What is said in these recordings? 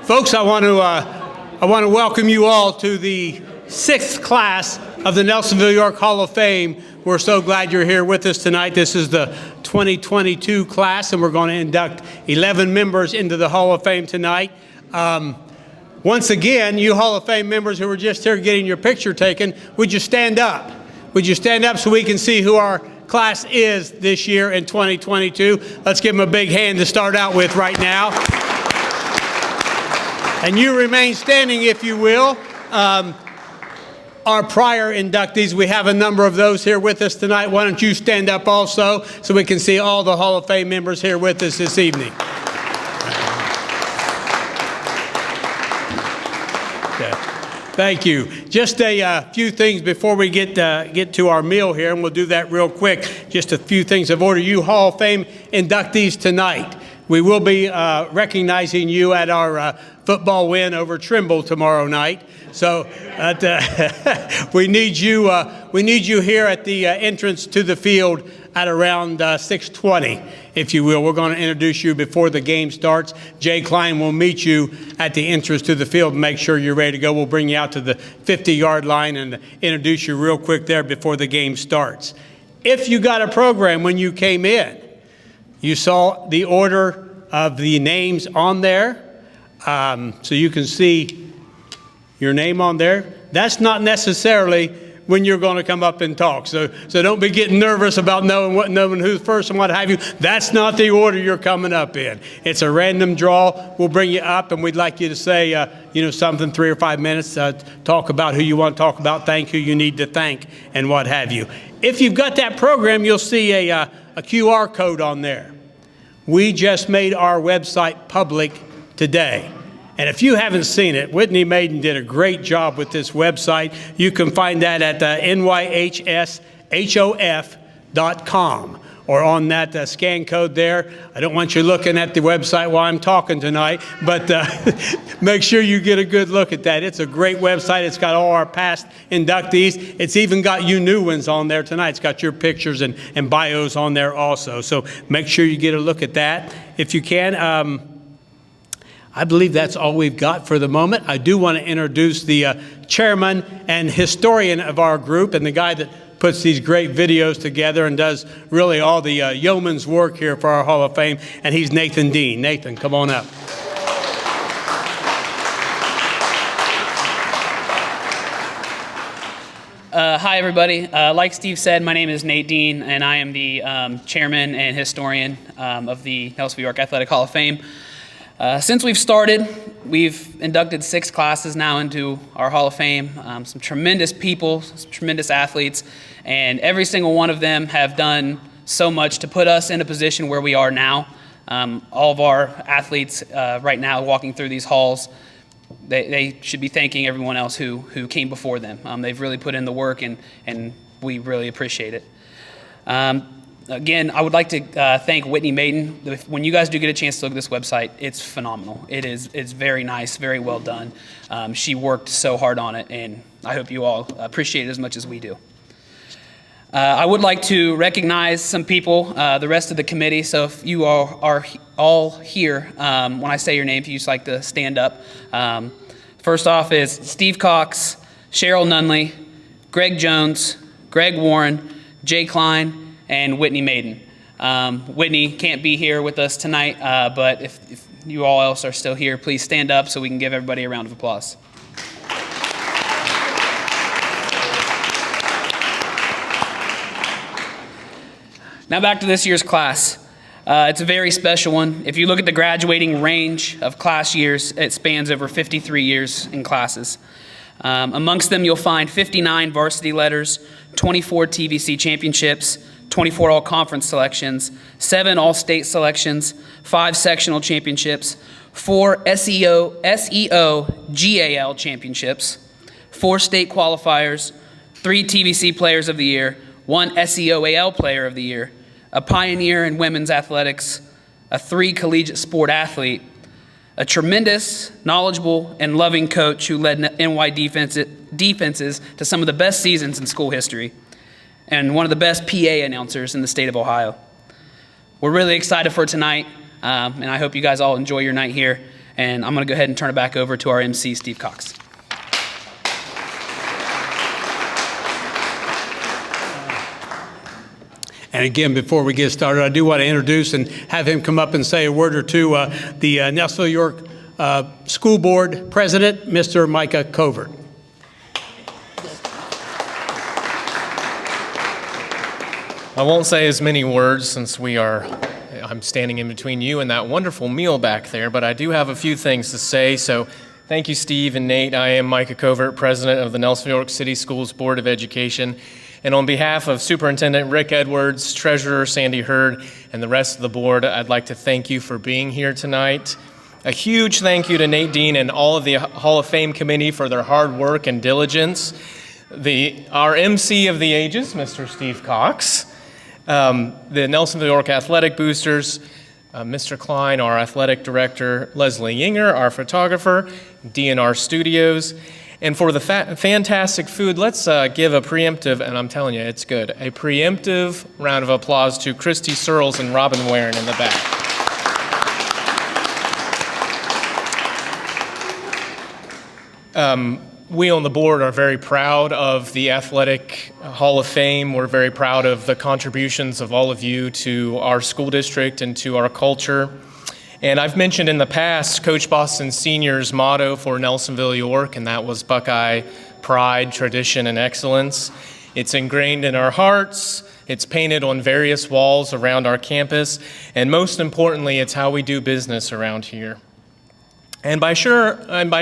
Folks, I want to welcome you all to the 6th class of the Nelsonville, York Hall of Fame. We're so glad you're here with us tonight. This is the 2022 class, and we're going to induct 11 members into the Hall of Fame tonight. Once again, you Hall of Fame members who were just here getting your picture taken, would you stand up? Would you stand up so we can see who our class is this year in 2022? Let's give them a big hand to start out with right now. And you remain standing, if you will. Our prior inductees, we have a number of those here with us tonight. Why don't you stand up also so we can see all the Hall of Fame members here with us this evening. Okay. Thank you. Just a few things before we get to our meal here, and we'll do that real quick. Just a few things of order. You Hall of Fame inductees tonight. We will be recognizing you at our football win over Trimble tomorrow night. So we need you here at the entrance to the field at around 6:20, if you will. We're going to introduce you before the game starts. Jay Klein will meet you at the entrance to the field and make sure you're ready to go. We'll bring you out to the 50-yard line and introduce you real quick there before the game starts. If you got a program when you came in, you saw the order of the names on there, so you can see your name on there. That's not necessarily when you're going to come up and talk. So don't be getting nervous about knowing who's first and what have you. That's not the order you're coming up in. It's a random draw. We'll bring you up, and we'd like you to say, something 3 or 5 minutes, talk about who you want to talk about, thank who you need to thank, and what have you. If you've got that program, you'll see a QR code on there. We just made our website public today. And if you haven't seen it, Whitney Maiden did a great job with this website. You can find that at nyhshof.com or on that scan code there. I don't want you looking at the website while I'm talking tonight, but make sure you get a good look at that. It's a great website. It's got all our past inductees. It's even got you new ones on there tonight. It's got your pictures and bios on there also. So make sure you get a look at that if you can. I believe that's all we've got for the moment. I do want to introduce the chairman and historian of our group, and the guy that puts these great videos together and does really all the yeoman's work here for our Hall of Fame, and he's Nathan Dean. Nathan, come on up. Hi, everybody. Like Steve said, my name is Nate Dean, and I am the chairman and historian of the Nelsonville York Athletic Hall of Fame. Since we've started, we've inducted 6 classes now into our Hall of Fame. Some tremendous people, some tremendous athletes, and every single one of them have done so much to put us in a position where we are now. All of our athletes right now walking through these halls, they should be thanking everyone else who came before them. They've really put in the work, and we really appreciate it. Again, I would like to thank Whitney Maiden. When you guys do get a chance to look at this website, it's phenomenal. It's very nice, very well done. She worked so hard on it, and I hope you all appreciate it as much as we do. I would like to recognize some people, the rest of the committee. So if you are all here, when I say your name, if you just like to stand up. First off is Steve Cox, Cheryl Nunley, Greg Jones, Greg Warren, Jay Klein, and Whitney Maiden. Whitney can't be here with us tonight, but if you all else are still here, please stand up so we can give everybody a round of applause. Now back to this year's class. It's a very special one. If you look at the graduating range of class years, it spans over 53 years in classes. Amongst them, you'll find 59 varsity letters, 24 TVC championships, 24 all-conference selections, 7 all-state selections, 5 sectional championships, 4 SEO GAL championships, 4 state qualifiers, 3 TVC players of the year, 1 SEO AL player of the year, a pioneer in women's athletics, a 3 collegiate sport athlete, a tremendous, knowledgeable, and loving coach who led NY defenses to some of the best seasons in school history, and one of the best PA announcers in the state of Ohio. We're really excited for tonight, and I hope you guys all enjoy your night here. And I'm going to go ahead and turn it back over to our MC, Steve Cox. And again, before we get started, I do want to introduce and have him come up and say a word or two. The Nelsonville, York School Board President, Mr. Micah Covert. I won't say as many words since I'm standing in between you and that wonderful meal back there, but I do have a few things to say. So thank you, Steve and Nate. I am Micah Covert, President of the Nelsonville York City Schools Board of Education. And on behalf of Superintendent Rick Edwards, Treasurer Sandy Hurd, and the rest of the board, I'd like to thank you for being here tonight. A huge thank you to Nate Dean and all of the Hall of Fame committee for their hard work and diligence. Our MC of the ages, Mr. Steve Cox, the Nelsonville York Athletic Boosters, Mr. Klein, our athletic director, Leslie Yinger, our photographer, DNR Studios, and for the fantastic food, let's give a preemptive, and I'm telling you, it's good, a preemptive round of applause to Christy Searles and Robin Warren in the back. We on the board are very proud of the Athletic Hall of Fame. We're very proud of the contributions of all of you to our school district and to our culture. And I've mentioned in the past Coach Boston Sr.'s motto for Nelsonville, York, and that was Buckeye Pride, Tradition, and Excellence. It's ingrained in our hearts. It's painted on various walls around our campus. And most importantly, it's how we do business around here. And by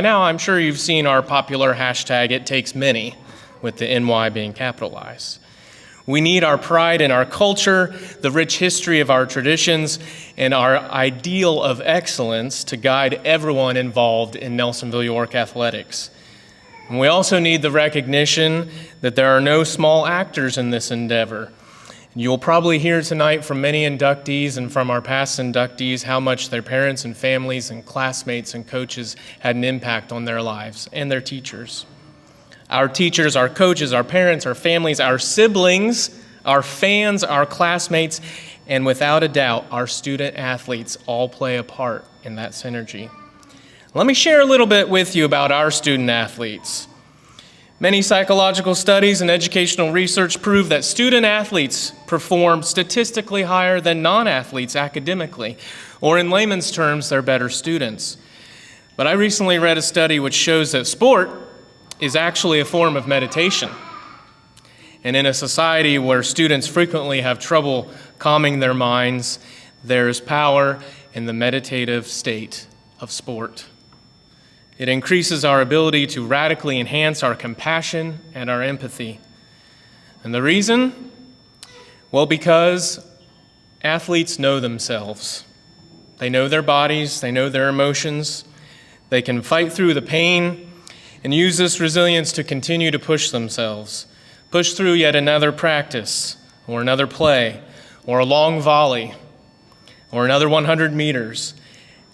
now, I'm sure you've seen our popular hashtag, It Takes Many, with the NY being capitalized. We need our pride in our culture, the rich history of our traditions, and our ideal of excellence to guide everyone involved in Nelsonville York athletics. And we also need the recognition that there are no small actors in this endeavor. You'll probably hear tonight from many inductees and from our past inductees how much their parents and families and classmates and coaches had an impact on their lives and their teachers. Our teachers, our coaches, our parents, our families, our siblings, our fans, our classmates, and without a doubt, our student athletes all play a part in that synergy. Let me share a little bit with you about our student athletes. Many psychological studies and educational research prove that student athletes perform statistically higher than non-athletes academically, or in layman's terms, they're better students. But I recently read a study which shows that sport is actually a form of meditation. And in a society where students frequently have trouble calming their minds, there is power in the meditative state of sport. It increases our ability to radically enhance our compassion and our empathy. And the reason? Well, because athletes know themselves. They know their bodies, they know their emotions, they can fight through the pain and use this resilience to continue to push themselves, push through yet another practice, or another play, or a long volley, or another 100 meters,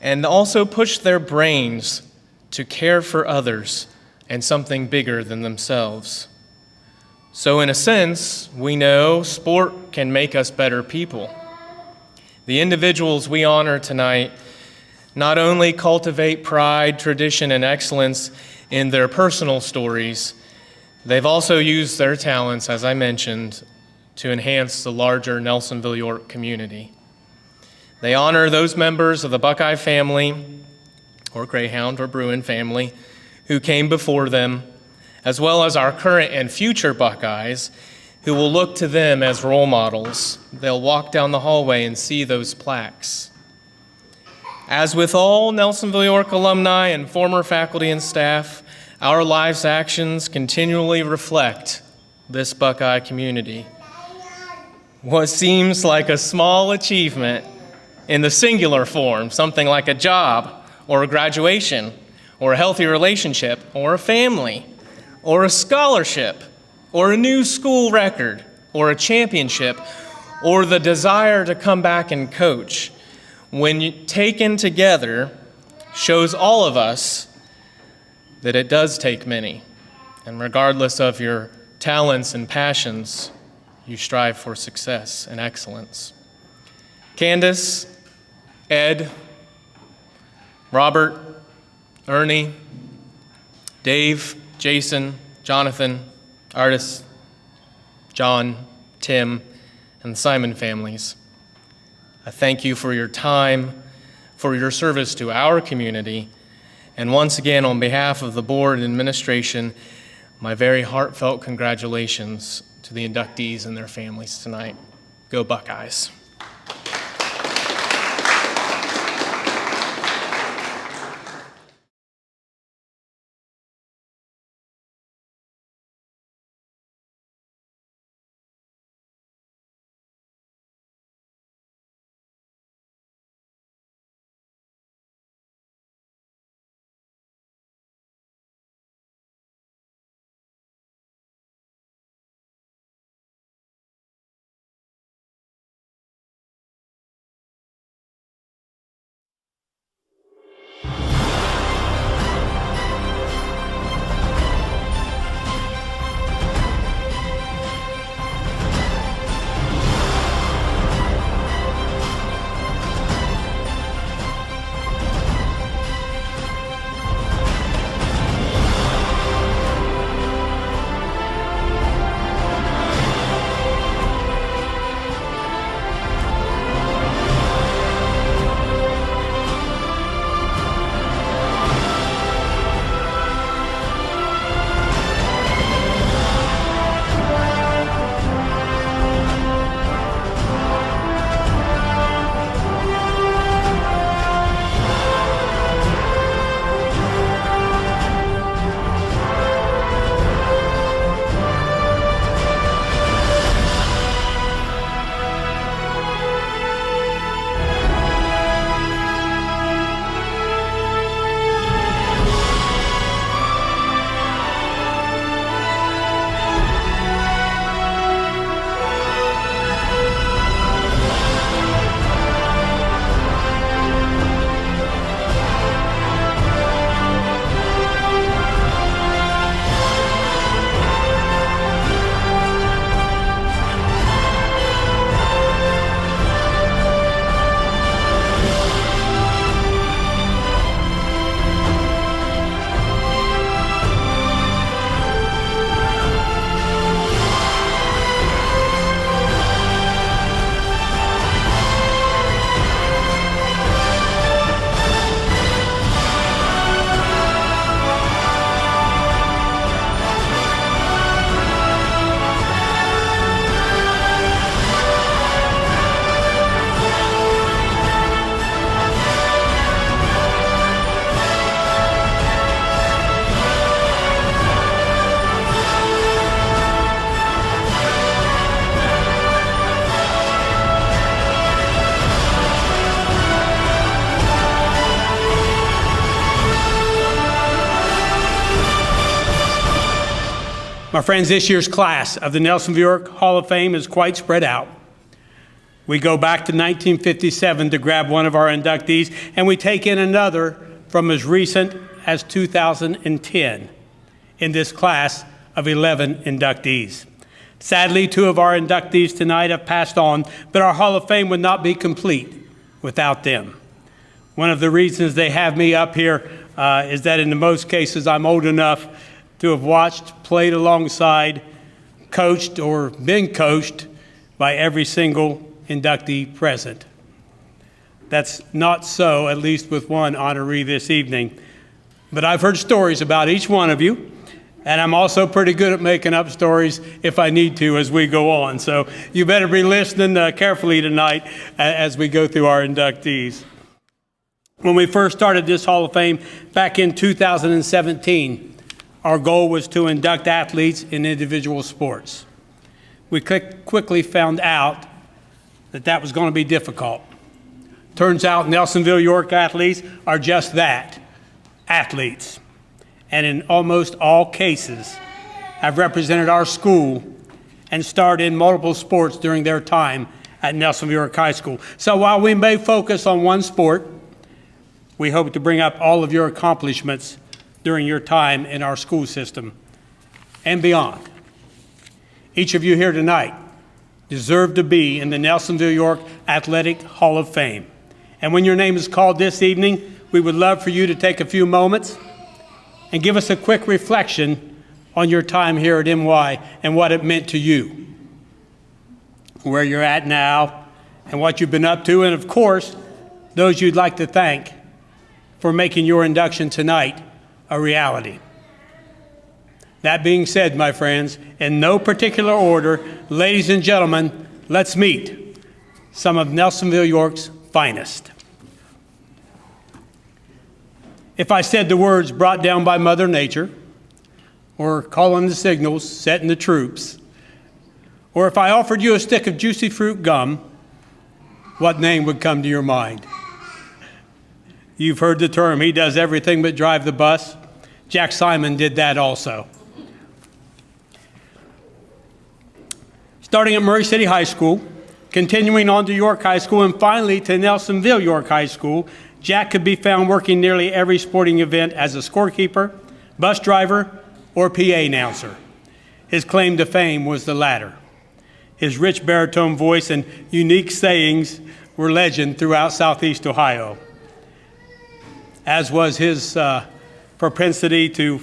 and also push their brains to care for others and something bigger than themselves. So in a sense, we know sport can make us better people. The individuals we honor tonight not only cultivate pride, tradition, and excellence in their personal stories, they've also used their talents, as I mentioned, to enhance the larger Nelsonville York community. They honor those members of the Buckeye family, or Greyhound or Bruin family, who came before them, as well as our current and future Buckeyes, who will look to them as role models. They'll walk down the hallway and see those plaques. As with all Nelsonville York alumni and former faculty and staff, our life's actions continually reflect this Buckeye community. What seems like a small achievement in the singular form, something like a job or a graduation or a healthy relationship or a family or a scholarship or a new school record or a championship or the desire to come back and coach, when taken together, shows all of us that it does take many. And regardless of your talents and passions, you strive for success and excellence. Candice, Ed, Robert, Ernie, Dave, Jason, Jonathan, Artis, John, Tim, and the Simon families. I thank you for your time, for your service to our community, and once again, on behalf of the board and administration, my very heartfelt congratulations to the inductees and their families tonight. Go Buckeyes. My friends, this year's class of the Nelsonville Hall of Fame is quite spread out. We go back to 1957 to grab one of our inductees, and we take in another from as recent as 2010 in this class of 11 inductees. Sadly, 2 of our inductees tonight have passed on, but our Hall of Fame would not be complete without them. One of the reasons they have me up here is that in most cases I'm old enough to have watched, played alongside, coached, or been coached by every single inductee present. That's not so, at least with one honoree this evening. But I've heard stories about each one of you, and I'm also pretty good at making up stories if I need to as we go on. So you better be listening carefully tonight as we go through our inductees. When we first started this Hall of Fame back in 2017, our goal was to induct athletes in individual sports. We quickly found out that was going to be difficult. Turns out Nelsonville York athletes are just that, athletes. And in almost all cases, have represented our school and starred in multiple sports during their time at Nelsonville York High School. So while we may focus on one sport, we hope to bring up all of your accomplishments during your time in our school system and beyond. Each of you here tonight deserve to be in the Nelsonville York Athletic Hall of Fame. And when your name is called this evening, we would love for you to take a few moments and give us a quick reflection on your time here at MY and what it meant to you, where you're at now, and what you've been up to, and of course, those you'd like to thank for making your induction tonight a reality. That being said, my friends, in no particular order, ladies and gentlemen, let's meet some of Nelsonville, York's finest. If I said the words brought down by Mother Nature, or calling the signals, setting the troops, or if I offered you a stick of juicy fruit gum, what name would come to your mind? You've heard the term, he does everything but drive the bus. Jack Simon did that also. Starting at Murray City High School, continuing on to York High School, and finally to Nelsonville York High School, Jack could be found working nearly every sporting event as a scorekeeper, bus driver, or PA announcer. His claim to fame was the latter. His rich baritone voice and unique sayings were legend throughout Southeast Ohio, as was his propensity to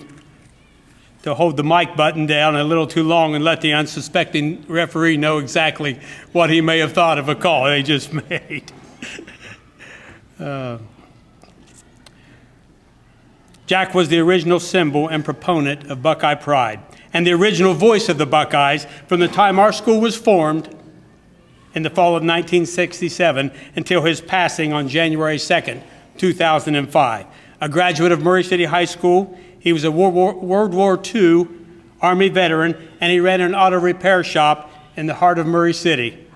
hold the mic button down a little too long and let the unsuspecting referee know exactly what he may have thought of a call they just made. Jack was the original symbol and proponent of Buckeye pride and the original voice of the Buckeyes from the time our school was formed in the fall of 1967 until his passing on January 2nd, 2005. A graduate of Murray City High School, he was a World War II Army veteran, and he ran an auto repair shop in the heart of Murray City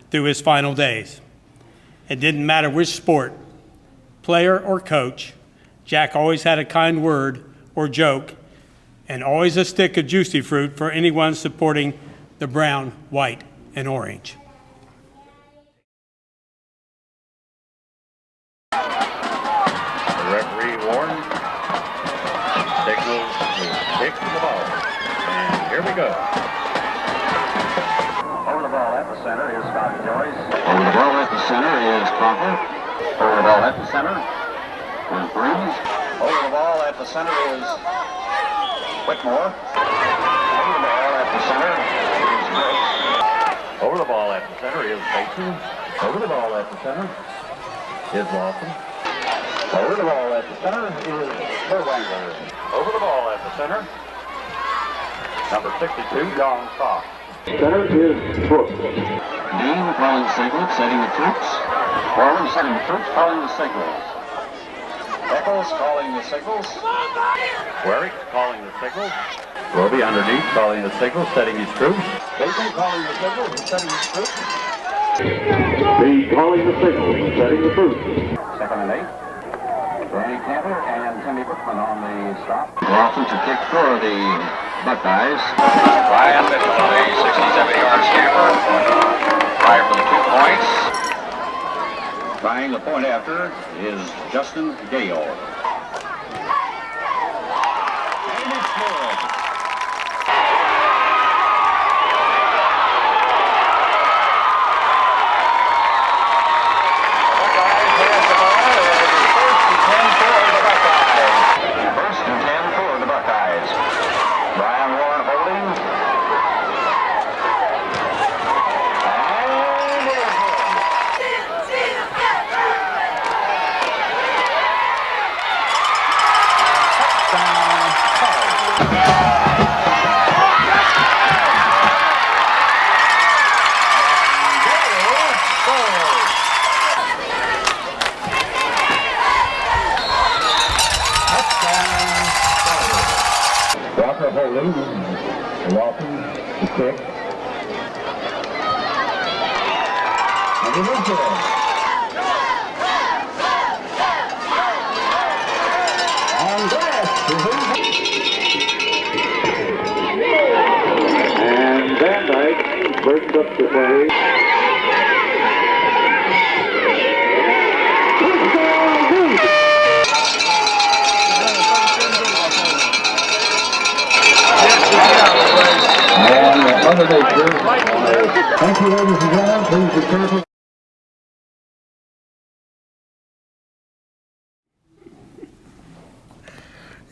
through his final days. It didn't matter which sport, player or coach, Jack always had a kind word or joke, and always a stick of juicy fruit for anyone supporting the brown, white, and orange. The referee warns, signals to kick the ball. And here we go. Over the ball at the center is Scott Joyce. Over the ball at the center is Crawford. Over the ball at the center is Breeze. Over the ball at the center is Whitmore. Over the ball at the center is Grace. Over the ball at the center is Bateson. Over the ball at the center is Lawson. Over the ball at the center is Burwanger. Over the ball at the center, number 62, John Fox. Center is Brooks. Dean calling the signals, setting the troops. Foreman setting the troops, calling the signals. Eccles calling the signals. Warwick calling the signals. Roby underneath calling the signals, setting his troops. Bacon calling the signals and setting his troops. B calling the signals and setting the troops. Second and 8. Bernie Cantor and Timmy Brookman on the stop. Lawson to kick for the Buckeyes. Ryan Mitchell on the 67-yard scamper. Right for the 2 points. Trying the point after is Justin Gale. And it's good. Watkins, the kick. And it is good. And Van Dyke burst up the play. Mother Nature. Thank you, ladies and gentlemen. Please be careful.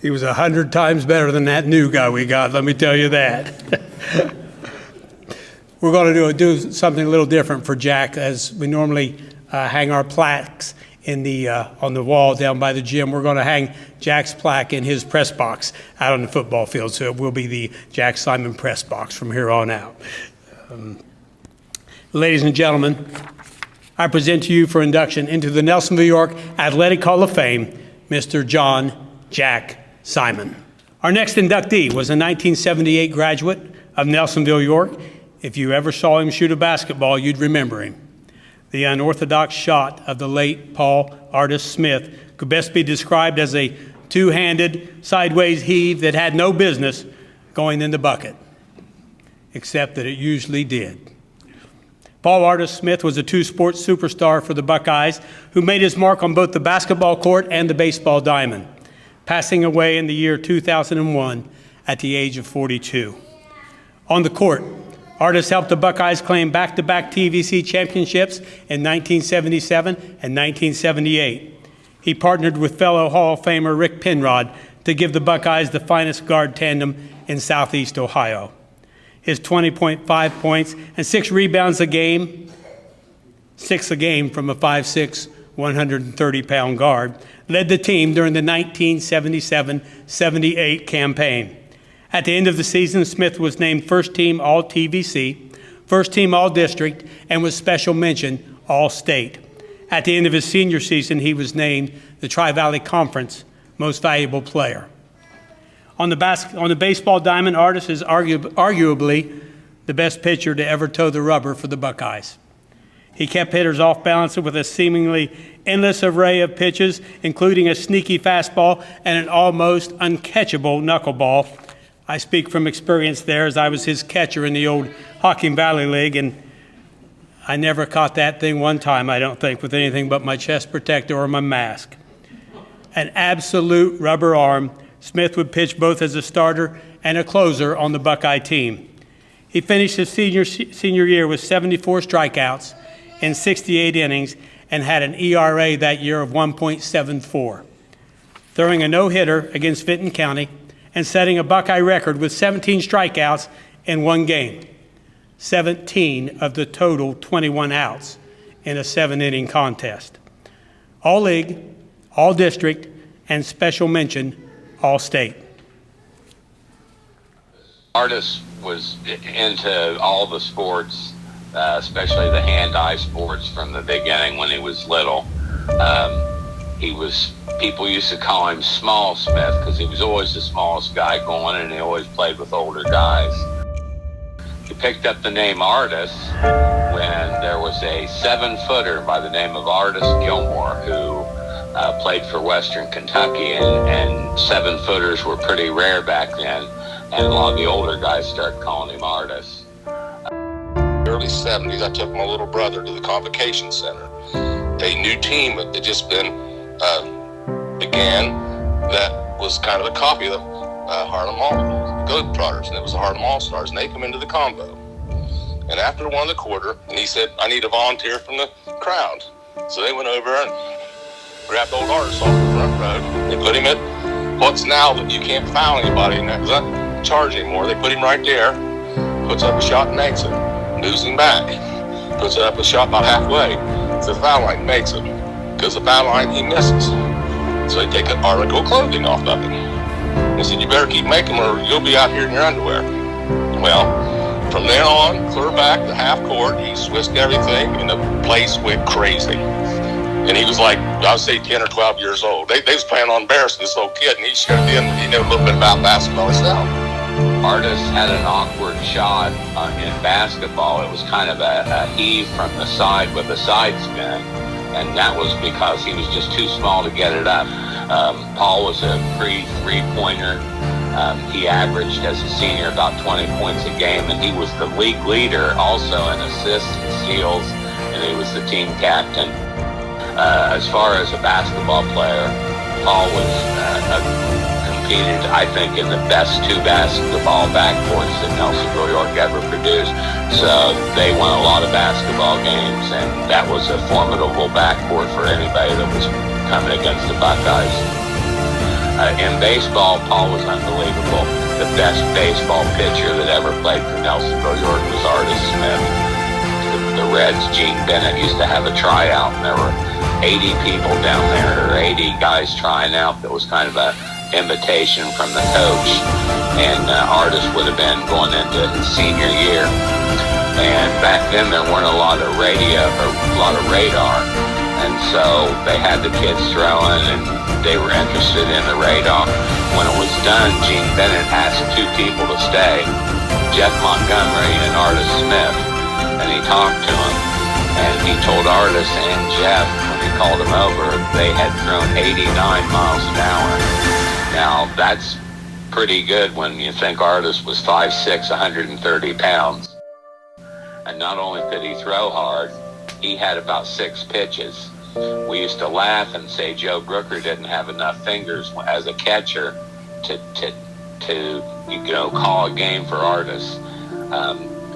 He was 100 times better than that new guy we got, let me tell you that. We're going to do something a little different for Jack, as we normally hang our plaques in the on the wall down by the gym. We're going to hang Jack's plaque in his press box out on the football field, so it will be the Jack Simon press box from here on out. Ladies and gentlemen, I present to you for induction into the Nelsonville, York Athletic Hall of Fame, Mr. John Jack Simon. Our next inductee was a 1978 graduate of Nelsonville, York. If you ever saw him shoot a basketball, you'd remember him. The unorthodox shot of the late Paul Artis Smith could best be described as a two-handed sideways heave that had no business going in the bucket, except that it usually did. Paul Artis Smith was a two-sport superstar for the Buckeyes who made his mark on both the basketball court and the baseball diamond, passing away in the year 2001 at the age of 42. On the court, Artis helped the Buckeyes claim back-to-back TVC championships in 1977 and 1978. He partnered with fellow Hall of Famer Rick Penrod to give the Buckeyes the finest guard tandem in Southeast Ohio. His 20.5 points and 6 rebounds a game, 6 a game from a 5'6", 130-pound guard, led the team during the 1977-78 campaign. At the end of the season, Smith was named first-team All-TVC, first-team All-District, and was special mention All-State. At the end of his senior season, he was named the Tri-Valley Conference Most Valuable Player. On the baseball diamond, Artis is arguably the best pitcher to ever toe the rubber for the Buckeyes. He kept hitters off balance with a seemingly endless array of pitches, including a sneaky fastball and an almost uncatchable knuckleball. I speak from experience there, as I was his catcher in the old Hocking Valley League, and I never caught that thing one time, I don't think, with anything but my chest protector or my mask. An absolute rubber arm, Smith would pitch both as a starter and a closer on the Buckeye team. He finished his senior year with 74 strikeouts in 68 innings and had an ERA that year of 1.74, throwing a no-hitter against Vinton County and setting a Buckeye record with 17 strikeouts in one game, 17 of the total 21 outs in a 7-inning contest. All-league, all-district, and special mention All-State. Artis was into all the sports, especially the hand-eye sports from the beginning when he was little. People used to call him Small Smith because he was always the smallest guy going, and he always played with older guys. He picked up the name Artis when there was a 7-footer by the name of Artis Gilmore who played for Western Kentucky, and 7-footers were pretty rare back then, and a lot of the older guys started calling him Artis. Early 70s, I took my little brother to the Convocation Center. A new team that had just been began that was kind of a copy of the Harlem Globetrotters, and it was the Harlem All-Stars, and they come into the combo. And after one of the quarter, and he said, I need a volunteer from the crowd. So they went over and grabbed old Artis off the front row. They put him at what's now that you can't foul anybody in that, because not charge anymore. They put him right there, puts up a shot and makes it, moves him back, puts up a shot about halfway to the foul line, makes it. Goes to the foul line, he misses. So they take an article of clothing off of him. They said, you better keep making them or you'll be out here in your underwear. Well, from then on, clear back to half court, he switched everything, and the place went crazy. And he was like, I would say 10 or 12 years old. They was planning on embarrassing this little kid, and he showed them he knew a little bit about basketball himself. Artis had an awkward shot in basketball. It was kind of a heave from the side with a side spin, and that was because he was just too small to get it up. Paul was a pre-three-pointer. He averaged as a senior about 20 points a game, and he was the league leader also in assists and steals, and he was the team captain. As far as a basketball player, Paul was competed, I think, in the best 2 basketball backcourts that Nelsonville, York ever produced. So they won a lot of basketball games, and that was a formidable backcourt for anybody that was coming against the Buckeyes. In baseball, Paul was unbelievable. The best baseball pitcher that ever played for Nelsonville, York, was Artis Smith. The Reds, Gene Bennett, used to have a tryout, and there were 80 people down there, or 80 guys trying out. That was kind of a invitation from the coach, and Artis would have been going into his senior year. And back then there weren't a lot of radio or a lot of radar, and so they had the kids throwing, and they were interested in the radar. When it was done, Gene Bennett asked two people to stay, Jeff Montgomery and Artis Smith, and he talked to them, and he told Artis and Jeff, when he called them over, they had thrown 89 miles an hour. Now, that's pretty good when you think Artis was 5'6", 130 pounds. And not only could he throw hard, he had about 6 pitches. We used to laugh and say Joe Brooker didn't have enough fingers as a catcher to call a game for Artis.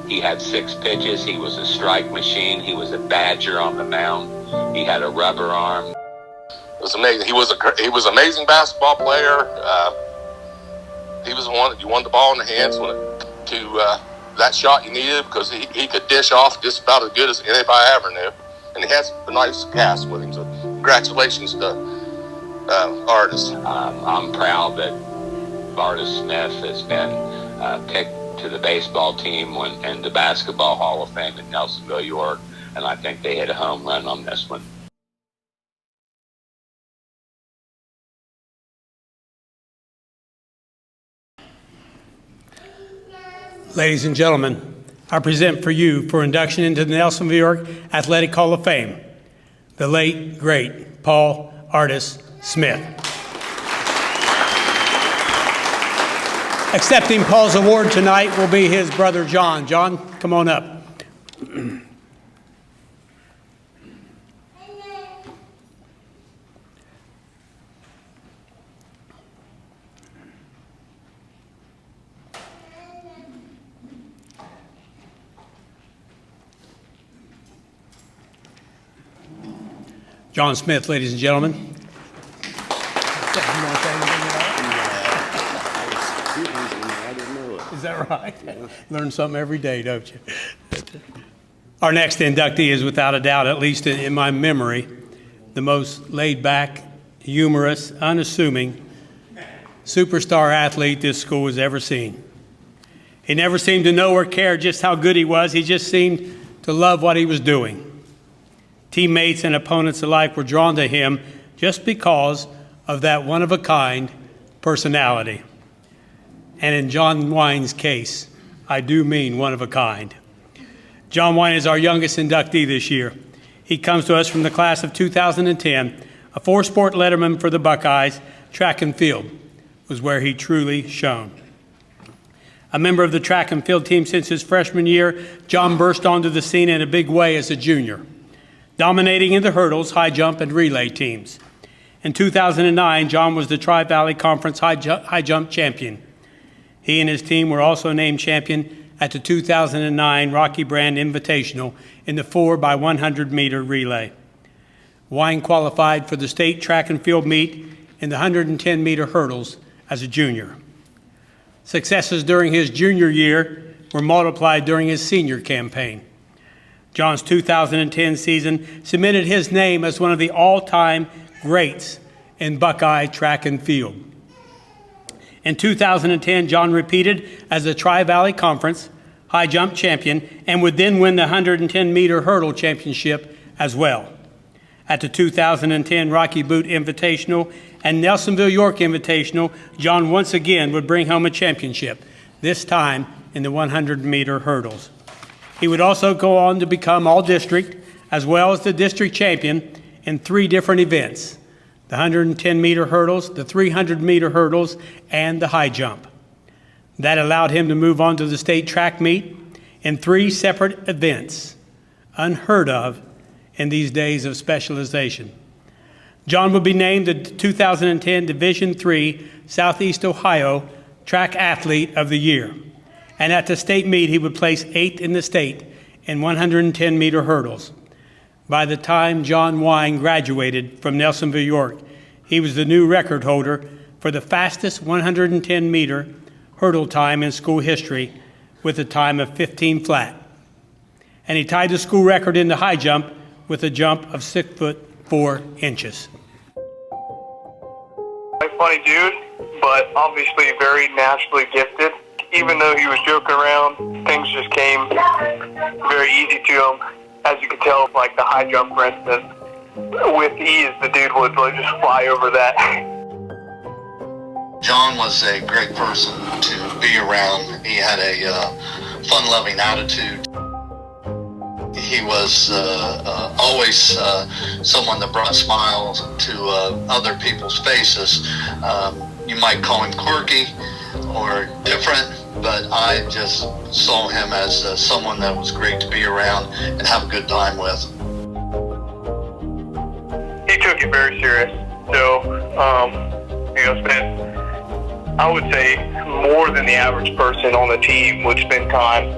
He had 6 pitches. He was a strike machine. He was a badger on the mound. He had a rubber arm. It was amazing. He was an amazing basketball player. He was the one that you wanted the ball in the hands to that shot you needed, because he could dish off just about as good as anybody ever knew. And he has a nice cast with him, so congratulations to Artis. I'm proud that Artis Smith has been picked to the baseball team and the Basketball Hall of Fame in Nelsonville, York, and I think they hit a home run on this one. Ladies and gentlemen, I present for you for induction into the Nelsonville York Athletic Hall of Fame, the late, great Paul Artis Smith. Accepting Paul's award tonight will be his brother John. John, come on up. John Smith, ladies and gentlemen. Is that right? Learn something every day, don't you? Our next inductee is, without a doubt, at least in my memory, the most laid-back, humorous, unassuming superstar athlete this school has ever seen. He never seemed to know or care just how good he was. He just seemed to love what he was doing. Teammates and opponents alike were drawn to him just because of that one-of-a-kind personality. And in John Wine's case, I do mean one of a kind. John Wine is our youngest inductee this year. He comes to us from the class of 2010, a 4-sport letterman for the Buckeyes. Track and field was where he truly shone. A member of the track and field team since his freshman year, John burst onto the scene in a big way as a junior, dominating in the hurdles, high jump, and relay teams. In 2009, John was the Tri-Valley Conference high jump champion. He and his team were also named champion at the 2009 Rocky Brand Invitational in the 4x100 meter relay. Wine qualified for the state track and field meet in the 110 meter hurdles as a junior. Successes during his junior year were multiplied during his senior campaign. John's 2010 season cemented his name as one of the all-time greats in Buckeye track and field. In 2010, John repeated as the Tri-Valley Conference high jump champion and would then win the 110 meter hurdle championship as well. At the 2010 Rocky Boot Invitational and Nelsonville York Invitational, John once again would bring home a championship, this time in the 100 meter hurdles. He would also go on to become all-district, as well as the district champion in 3 different events: the 110 meter hurdles, the 300 meter hurdles, and the high jump. That allowed him to move on to the state track meet in 3 separate events, unheard of in these days of specialization. John would be named the 2010 Division III Southeast Ohio Track Athlete of the Year. And at the state meet, he would place 8th in the state in 110 meter hurdles. By the time John Wine graduated from Nelsonville, York, he was the new record holder for the fastest 110-meter hurdle time in school history with a time of 15 flat. And he tied the school record in the high jump with a jump of 6 foot 4 inches. Funny dude, but obviously very naturally gifted. Even though he was joking around, things just came very easy to him. As you can tell, like the high jump, for instance, with ease, the dude would just fly over that. John was a great person to be around. He had a fun-loving attitude. He was always someone that brought smiles to other people's faces. You might call him quirky or different, but I just saw him as someone that was great to be around and have a good time with. He took it very serious. So, spent, I would say, more than the average person on the team would spend time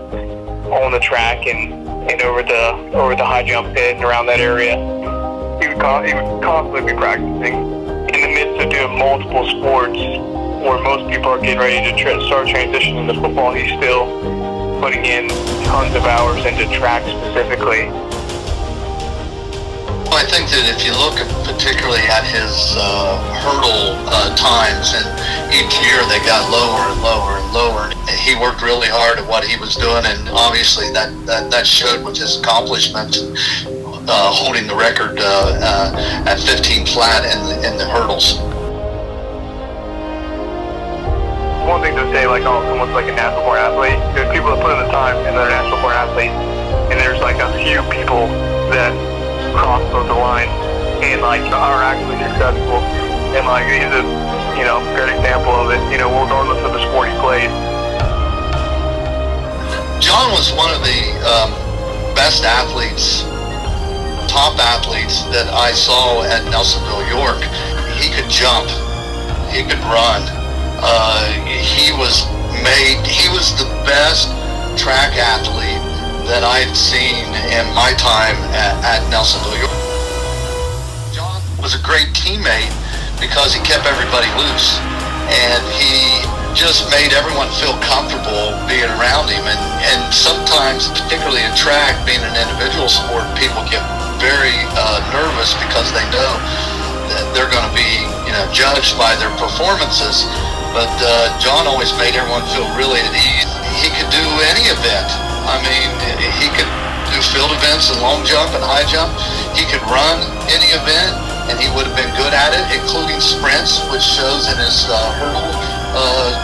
on the track and over the high jump pit and around that area. He would constantly be practicing. In the midst of doing multiple sports, where most people are getting ready to start transitioning to football, he's still putting in tons of hours into track specifically. I think that if you look particularly at his hurdle times, and each year they got lower and lower and lower. He worked really hard at what he was doing, and obviously that showed with his accomplishments, holding the record at 15 flat in the hurdles. One thing to say, like, oh, someone's like a natural born athlete. There's people that put in the time and they're natural born athletes, and there's like a few people that cross the line and like are actually successful. And like he's a great example of it. Regardless of the sport he played. John was one of the best athletes, top athletes that I saw at Nelsonville, York. He could jump, he could run. He was the best track athlete that I've seen in my time at Nelsonville, York. John was a great teammate because he kept everybody loose, and he just made everyone feel comfortable being around him. And sometimes, particularly in track, being an individual sport, people get very nervous because they know that they're going to be judged by their performances. But John always made everyone feel really at ease. He could do any event. I mean, he could do field events and long jump and high jump. He could run any event, and he would have been good at it, including sprints, which shows in his hurdle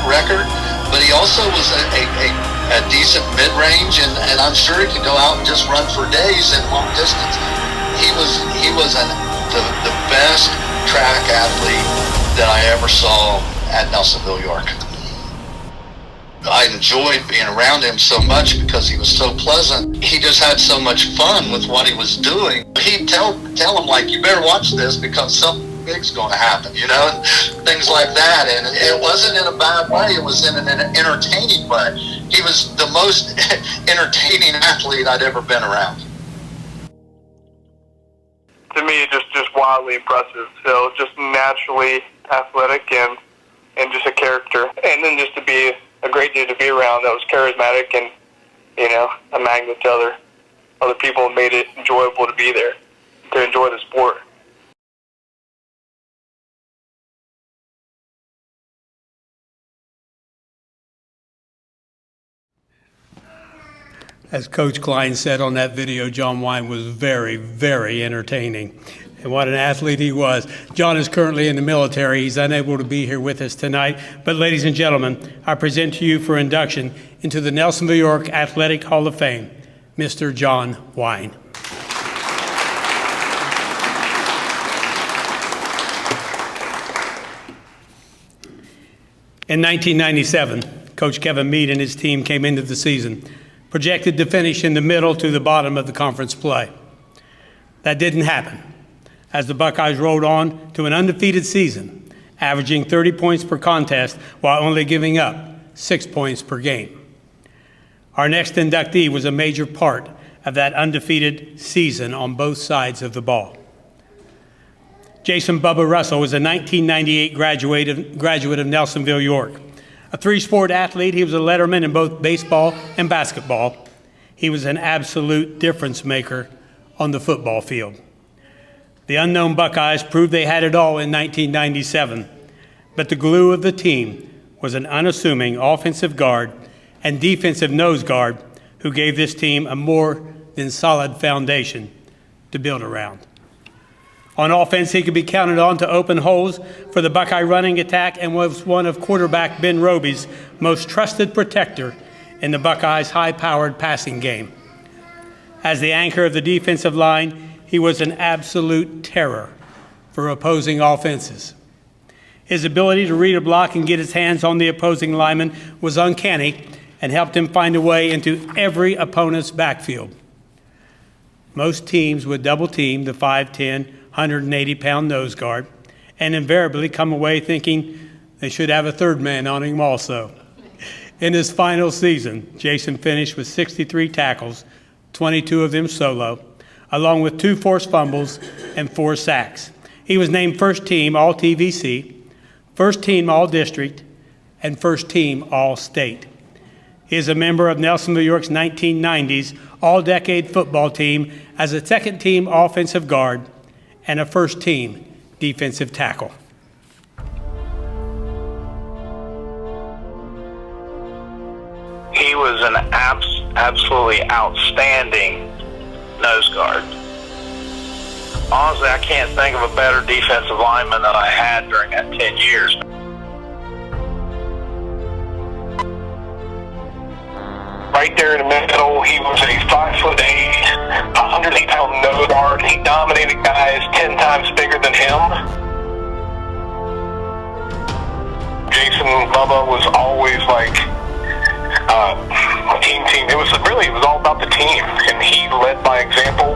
record. But he also was a decent mid-range, and I'm sure he could go out and just run for days in long distance. He was the best track athlete that I ever saw at Nelsonville, York. I enjoyed being around him so much because he was so pleasant. He just had so much fun with what he was doing. He'd tell him, like, you better watch this because something big's going to happen, and things like that. And it wasn't in a bad way. It was in an entertaining way. He was the most entertaining athlete I'd ever been around. To me, just wildly impressive. So just naturally athletic and just a character. And then just to be a great dude to be around that was charismatic and, a magnet to other people, and made it enjoyable to be there, to enjoy the sport. As Coach Klein said on that video, John Wine was very, very entertaining. And what an athlete he was. John is currently in the military. He's unable to be here with us tonight. But ladies and gentlemen, I present to you for induction into the Nelsonville, York Athletic Hall of Fame, Mr. John Wine. In 1997, Coach Kevin Meade and his team came into the season projected to finish in the middle to the bottom of the conference play. That didn't happen, as the Buckeyes rolled on to an undefeated season, averaging 30 points per contest while only giving up 6 points per game. Our next inductee was a major part of that undefeated season on both sides of the ball. Jason Bubba Russell was a 1998 graduate of Nelsonville, York. A three-sport athlete, he was a letterman in both baseball and basketball. He was an absolute difference maker on the football field. The unknown Buckeyes proved they had it all in 1997, but the glue of the team was an unassuming offensive guard and defensive nose guard who gave this team a more than solid foundation to build around. On offense, he could be counted on to open holes for the Buckeye running attack and was one of quarterback Ben Roby's most trusted protector in the Buckeyes' high-powered passing game. As the anchor of the defensive line, he was an absolute terror for opposing offenses. His ability to read a block and get his hands on the opposing lineman was uncanny and helped him find a way into every opponent's backfield. Most teams would double team the 5'10", 180-pound nose guard and invariably come away thinking they should have a third man on him also. In his final season, Jason finished with 63 tackles, 22 of them solo, along with 2 forced fumbles and 4 sacks. He was named first team All-TVC, first team All-District, and first team All-State. He is a member of Nelsonville, York's 1990s All-Decade football team as a second-team offensive guard and a first-team defensive tackle. He was an absolutely outstanding nose guard. Honestly, I can't think of a better defensive lineman that I had during that 10 years. Right there in the middle, he was a 5'8", 180-pound nose guard. He dominated guys 10 times bigger than him. Jason Bubba was always like a team. It was all about the team, and he led by example.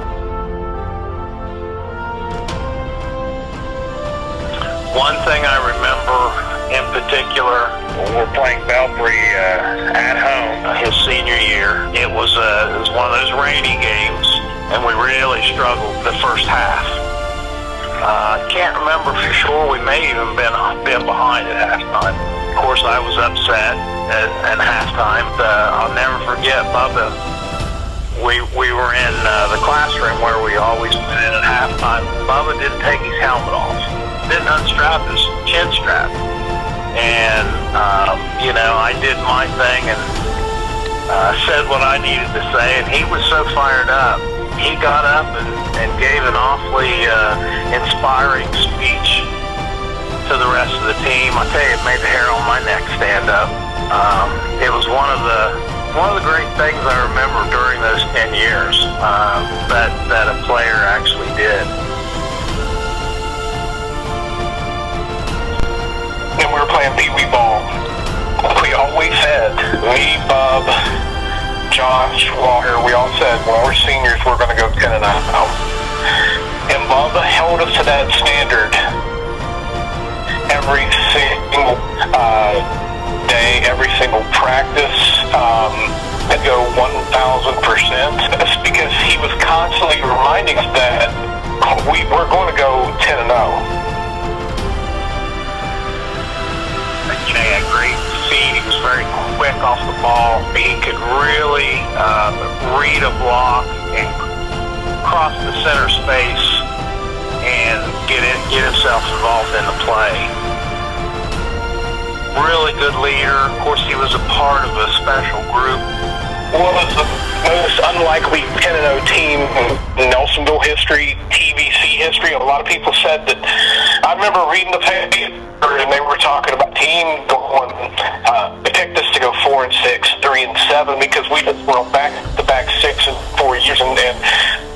One thing I remember in particular, when we're playing Belfry at home his senior year, it was one of those rainy games, and we really struggled the first half. I can't remember for sure. We may even been behind at halftime. Of course, I was upset at halftime. I'll never forget Bubba. We were in the classroom where we always went in at halftime. Bubba didn't take his helmet off. Didn't unstrap his chin strap. And, I did my thing and said what I needed to say, and he was so fired up. He got up and gave an awfully inspiring speech to the rest of the team. I tell you, it made the hair on my neck stand up. It was one of the great things I remember during those 10 years that a player actually did. And we were playing pee-wee ball. We always said, me, Bub, Josh, Walker, we all said, when we're seniors, we're going to go 10-0. And Bubba held us to that standard every single day, every single practice. I'd go 1,000%. That's because he was constantly reminding us that we're going to go 10-0. He had great feet. He was very quick off the ball. He could really read a block and cross the center space and get himself involved in the play. Really good leader. Of course, he was a part of a special group. Was the most unlikely 10-0 team in Nelsonville history, TVC history. A lot of people said that. I remember reading the paper and they were talking about team going. They picked us to go 4-6, 3-7 because we were back-to-back 6 and 4 years, and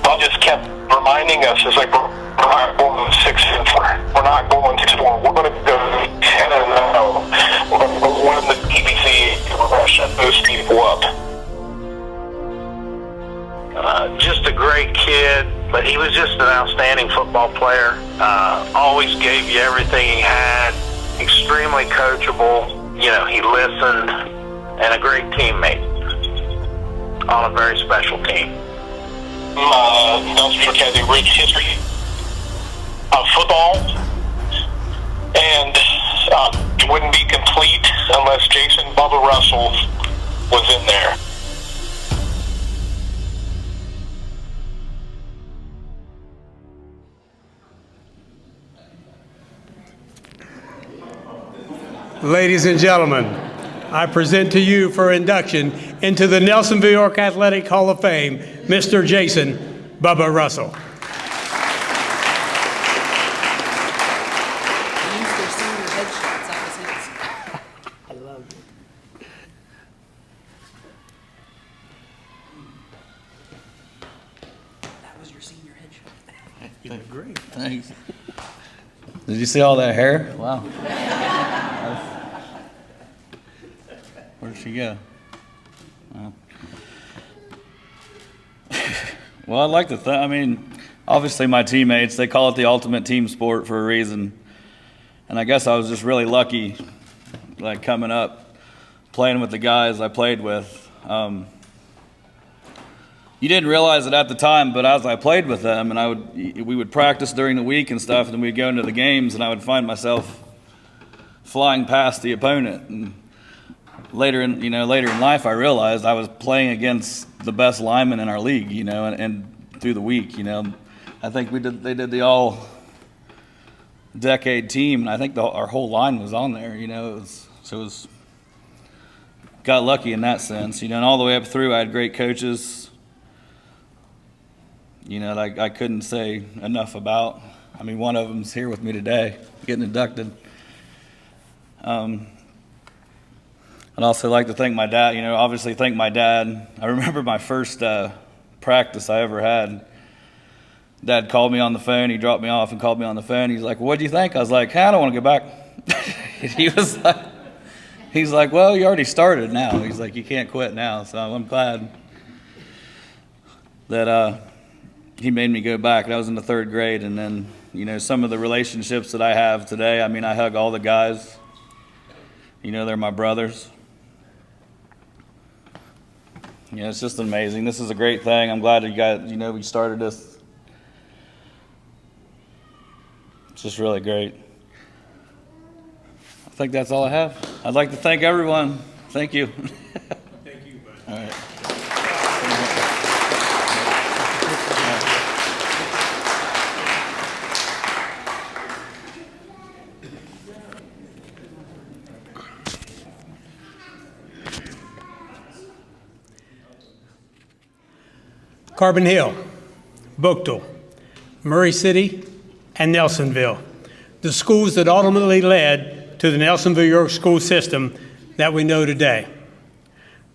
Bob just kept reminding us, it's like we're not going 6 and 4. We're not going 6 and 4. We're going to go 10-0. We're going to win the TVC. We're going to shut those people up. Just a great kid, but he was just an outstanding football player. Always gave you everything he had. Extremely coachable. He listened, and a great teammate on a very special team. Nelsonville has a rich history. football, and it wouldn't be complete unless Jason Bubba Russell was in there. Ladies and gentlemen, I present to you for induction into the Nelsonville York Athletic Hall of Fame, Mr. Jason Bubba Russell. You look great. Thanks. Did you see all that hair? Wow. Where'd she go? Well, I'd like to I mean, obviously my teammates, they call it the ultimate team sport for a reason. And I guess I was just really lucky, like coming up, playing with the guys I played with. You didn't realize it at the time, but as I played with them, and we would practice during the week and stuff, and then we'd go into the games, and I would find myself flying past the opponent. And later in life, I realized I was playing against the best linemen in our league, and through the week, I think they did the all-decade team, and I think our whole line was on there, got lucky in that sense, and all the way up through, I had great coaches. That I couldn't say enough about. I mean, one of them's here with me today, getting inducted. I'd also like to thank my dad, obviously thank my dad. I remember my first practice I ever had. Dad called me on the phone. He dropped me off and called me on the phone. He's like, well, what do you think? I was like, hey, I don't want to go back. He's like, well, you already started now. He's like, you can't quit now. So I'm glad that he made me go back. I was in the 3rd grade, and then, some of the relationships that I have today, I mean, I hug all the guys. They're my brothers. It's just amazing. This is a great thing. I'm glad you guys, we started this. It's just really great. I think that's all I have. I'd like to thank everyone. Thank you. Thank you, bud. All right. Carbon Hill, Buchtel, Murray City, and Nelsonville, the schools that ultimately led to the Nelsonville York school system that we know today.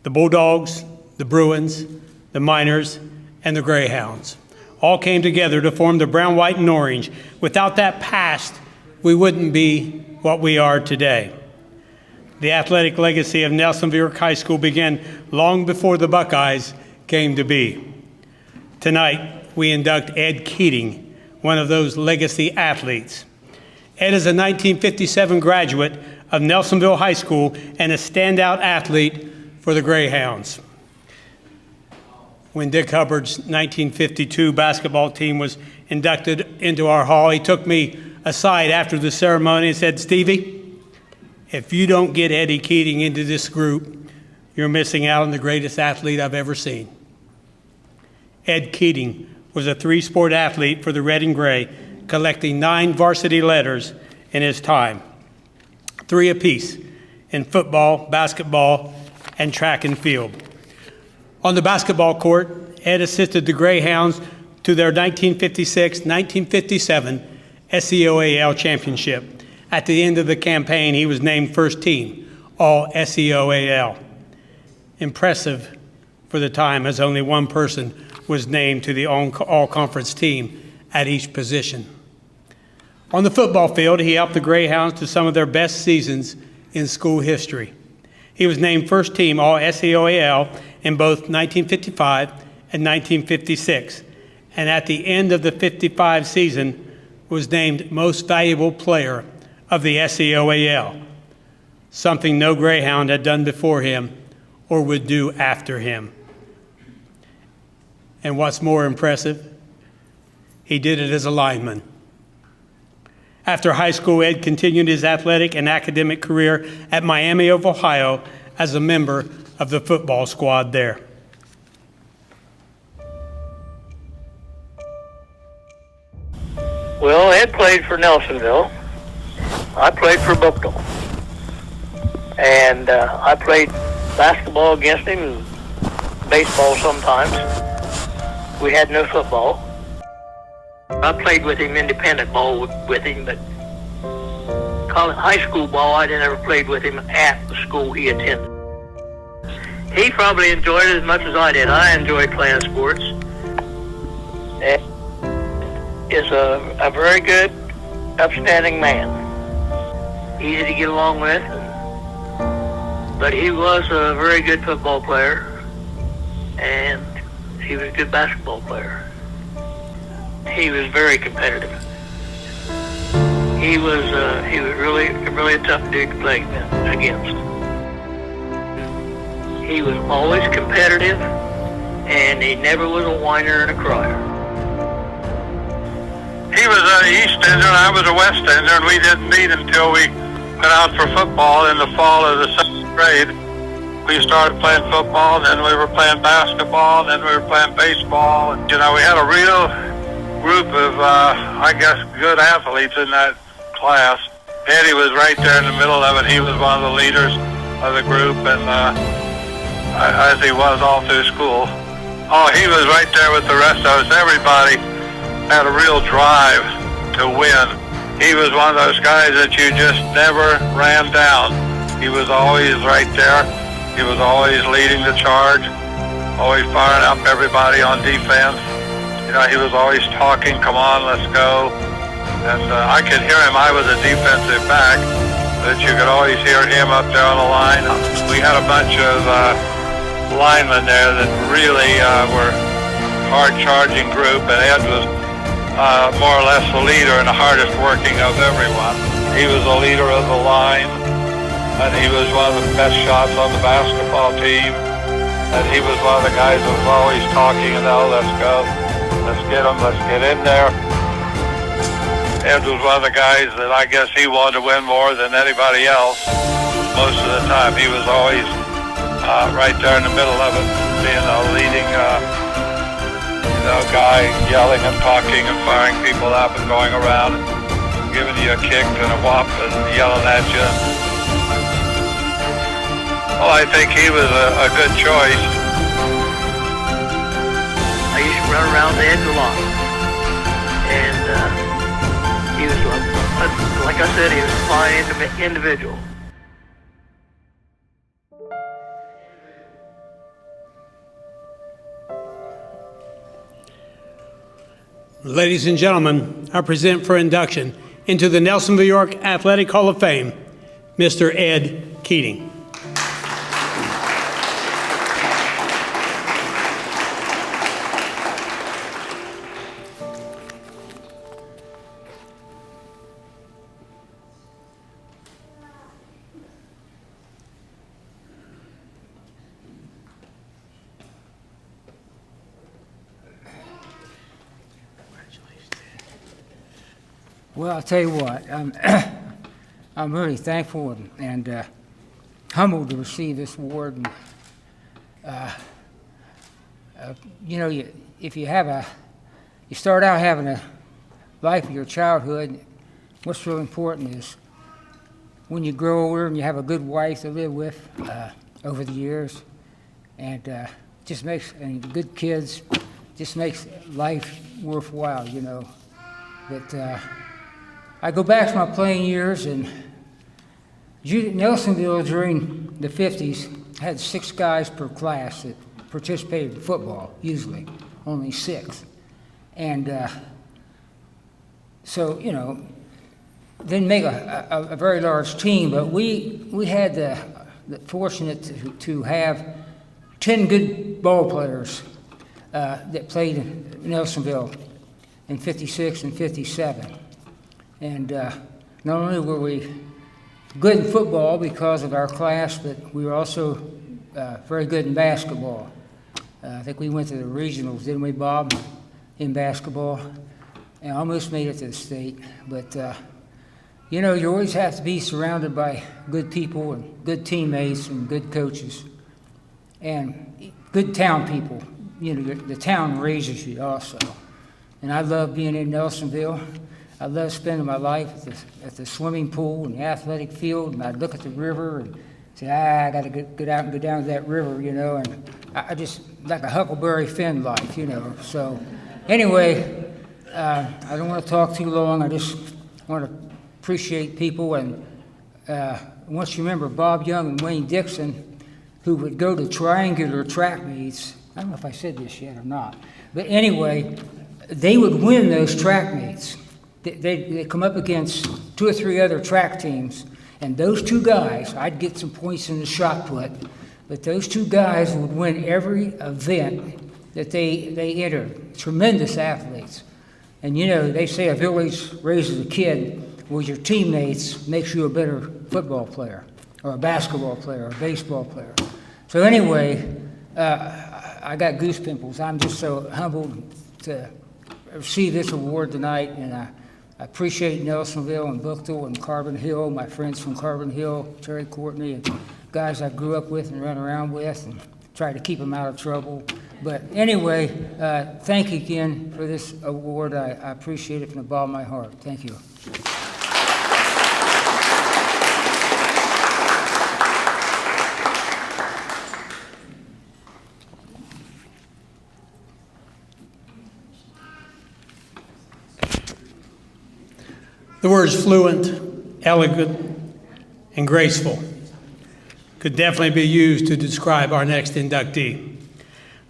The Bulldogs, the Bruins, the Miners, and the Greyhounds all came together to form the Brown, White, and Orange. Without that past, we wouldn't be what we are today. The athletic legacy of Nelsonville York High School began long before the Buckeyes came to be. Tonight, we induct Ed Keating, one of those legacy athletes. Ed is a 1957 graduate of Nelsonville High School and a standout athlete for the Greyhounds. When Dick Hubbard's 1952 basketball team was inducted into our hall, he took me aside after the ceremony and said, Stevie, if you don't get Eddie Keating into this group, you're missing out on the greatest athlete I've ever seen. Ed Keating was a 3-sport athlete for the Red and Gray, collecting 9 varsity letters in his time, 3 apiece in football, basketball, and track and field. On the basketball court, Ed assisted the Greyhounds to their 1956-1957 SEOAL championship. At the end of the campaign, he was named first team, all SEOAL. Impressive for the time, as only one person was named to the all-conference team at each position. On the football field, he helped the Greyhounds to some of their best seasons in school history. He was named first team All-SEOAL in both 1955 and 1956, and at the end of the 55 season was named Most Valuable Player of the SEOAL, something no Greyhound had done before him or would do after him. And what's more impressive, he did it as a lineman. After high school, Ed continued his athletic and academic career at Miami of Ohio as a member of the football squad there. Well, Ed played for Nelsonville. I played for Bookdale. And I played basketball against him and baseball sometimes. We had no football. I played with him independent ball with him, but high school ball I never played with him at the school he attended. He probably enjoyed it as much as I did. I enjoyed playing sports. And is a very good, upstanding man. Easy to get along with, but he was a very good football player, and he was a good basketball player. He was very competitive. He was really a tough dude to play against. He was always competitive, and he never was a whiner and a crier. He was an East Ender and I was a West Ender, and we didn't meet until we went out for football in the fall of the 7th grade. We started playing football, and then we were playing basketball, and then we were playing baseball. And, you know, we had a real group of, I guess, good athletes in that class. Eddie was right there in the middle of it. He was one of the leaders of the group, and as he was all through school. Oh, he was right there with the rest of us. Everybody had a real drive to win. He was one of those guys that you just never ran down. He was always right there. He was always leading the charge, always firing up everybody on defense. You know, he was always talking, come on, let's go. And I could hear him. I was a defensive back, but you could always hear him up there on the line. We had a bunch of linemen there that really were hard-charging group, and Ed was more or less the leader and the hardest working of everyone. He was the leader of the line, and he was one of the best shots on the basketball team. And he was one of the guys that was always talking, let's go, let's get them, let's get in there. Ed was one of the guys that I guess he wanted to win more than anybody else most of the time. He was always right there in the middle of it, being a leading guy, yelling and talking and firing people up and going around and giving you a kick and a whop and yelling at you. Well, I think he was a good choice. I used to run around the edge a lot. And he was, like I said, he was a fine individual. Ladies and gentlemen, I present for induction into the Nelsonville, York Athletic Hall of Fame, Mr. Ed Keating. Well, I'll tell you what, I'm really thankful and humbled to receive this award. And, if you start out having a life of your childhood, what's really important is when you grow older and you have a good wife to live with over the years, and good kids, just makes life worthwhile, But I go back to my playing years, and Nelsonville during the 50s had 6 guys per class that participated in football, usually, only 6. And so, didn't make a very large team, but we had the fortunate to have 10 good ball players that played in Nelsonville in 56 and 57. And not only were we good in football because of our class, but we were also very good in basketball. I think we went to the regionals, didn't we, Bob, in basketball? And almost made it to the state. But You know, you always have to be surrounded by good people and good teammates and good coaches and good town people. You know, the town raises you also. And I love being in Nelsonville. I love spending my life at the swimming pool and the athletic field, and I'd look at the river and say, I got to get out and go down to that river, you know, and I just, like a Huckleberry Finn life, you know. So anyway, I don't want to talk too long. I just want to appreciate people, and once you remember Bob Young and Wayne Dixon, who would go to triangular track meets. I don't know if I said this yet or not, but anyway, they would win those track meets. They come up against 2 or 3 other track teams, and those 2 guys, I'd get some points in the shot put, but those 2 guys would win every event that they entered. Tremendous athletes. And you know, they say a village raises a kid. Well, your teammates makes you a better football player, or a basketball player, or a baseball player. So anyway, I got goose pimples. I'm just so humbled to receive this award tonight, and I appreciate Nelsonville and Bookville and Carbon Hill, my friends from Carbon Hill, Terry Courtney, and guys I grew up with and ran around with, and try to keep them out of trouble. But anyway, thank you again for this award. I appreciate it from the bottom of my heart. Thank you. The words fluent, elegant, and graceful could definitely be used to describe our next inductee.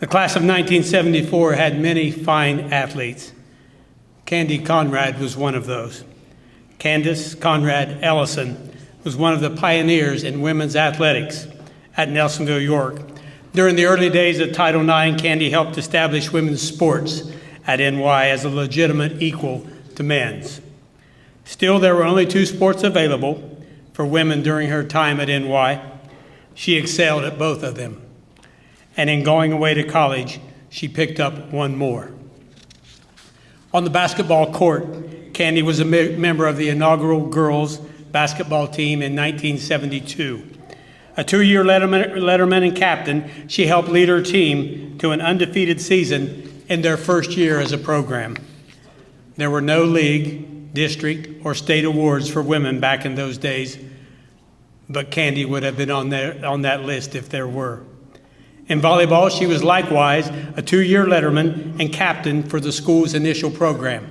The class of 1974 had many fine athletes. Candice Conrad was one of those. Candice Conrad Ellison was one of the pioneers in women's athletics at Nelsonville, York. During the early days of Title IX, Candy helped establish women's sports at NY as a legitimate equal to men's. Still, there were only 2 sports available for women during her time at NY. She excelled at both of them. And in going away to college, she picked up one more. On the basketball court, Candy was a member of the inaugural girls basketball team in 1972. A 2-year letterman and captain, she helped lead her team to an undefeated season in their first year as a program. There were no league, district, or state awards for women back in those days, but Candy would have been on that list if there were. In volleyball, she was likewise a 2-year letterman and captain for the school's initial program.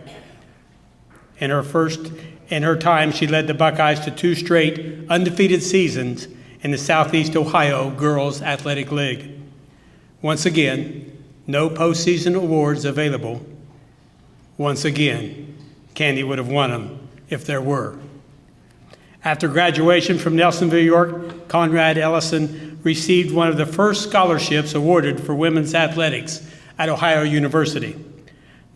In her time, she led the Buckeyes to 2 straight undefeated seasons in the Southeast Ohio Girls Athletic League. Once again, no postseason awards available. Once again, Candy would have won them if there were. After graduation from Nelsonville, York, Conrad Ellison received one of the first scholarships awarded for women's athletics at Ohio University.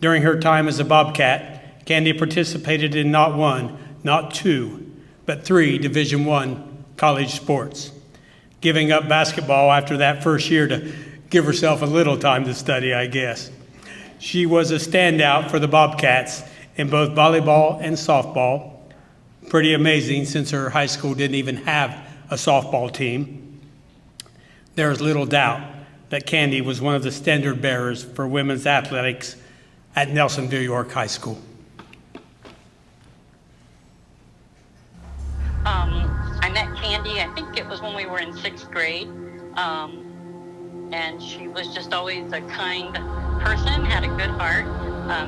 During her time as a Bobcat, Candy participated in not 1, not 2, but 3 Division I college sports, giving up basketball after that first year to give herself a little time to study, I guess. She was a standout for the Bobcats in both volleyball and softball. Pretty amazing since her high school didn't even have a softball team. There is little doubt that Candy was one of the standard bearers for women's athletics at Nelsonville York High School. I met Candy, I think it was when we were in 6th grade. And she was just always a kind person, had a good heart.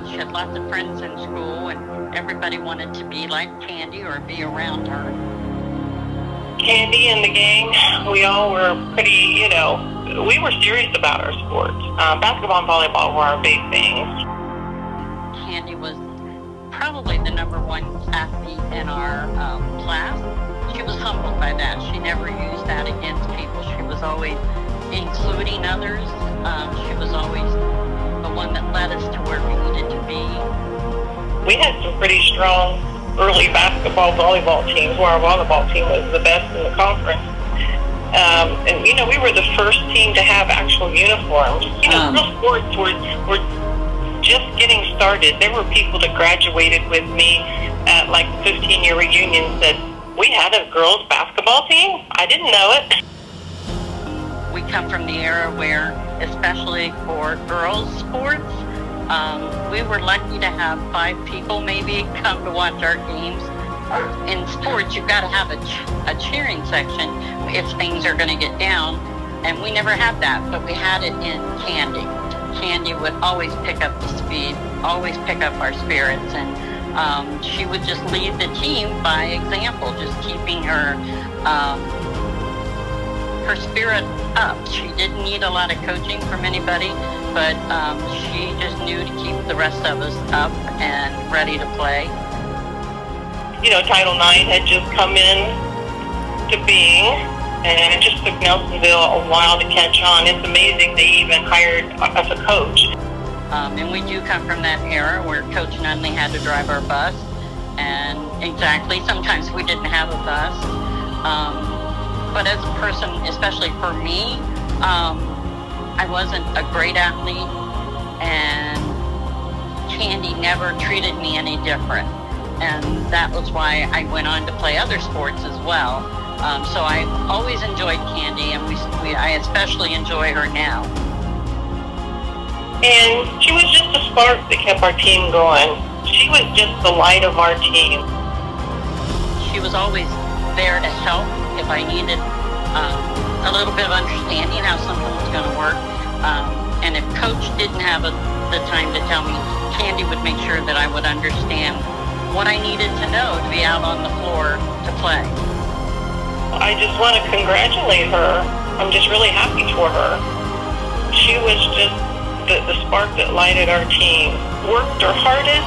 She had lots of friends in school, and everybody wanted to be like Candy or be around her. Candy and the gang, we all were pretty, we were serious about our sports. Basketball and volleyball were our big things. Candy was probably the #1 athlete in our class. She was humbled by that. She never used that against people. She was always including others. She was always the one that led us to where we needed to be. We had some pretty strong early basketball, volleyball teams, where our volleyball team was the best in the conference. And, we were the first team to have actual uniforms. Real sports were just getting started. There were people that graduated with me at like 15-year reunion, said, "We had a girls basketball team? I didn't know it." We come from the era where, especially for girls sports, we were lucky to have 5 people maybe come to watch our games. In sports, you've got to have a cheering section if things are going to get down, and we never had that, but we had it in Candy. Candy would always pick up the speed, always pick up our spirits, and she would just lead the team by example, just keeping her spirit up. She didn't need a lot of coaching from anybody, but she just knew to keep the rest of us up and ready to play. You know, Title IX had just come in to being, and it just took Nelsonville a while to catch on. It's amazing they even hired us a coach. And we do come from that era where Coach Nunley had to drive our bus, and exactly, sometimes we didn't have a bus. But as a person, especially for me, I wasn't a great athlete, and Candy never treated me any different. And that was why I went on to play other sports as well. So I always enjoyed Candy, and I especially enjoy her now. And she was just a spark that kept our team going. She was just the light of our team. She was always there to help if I needed a little bit of understanding how something was going to work. And if Coach didn't have the time to tell me, Candy would make sure that I would understand what I needed to know to be out on the floor to play. I just want to congratulate her. I'm just really happy for her. She was just the spark that lighted our team. Worked her hardest,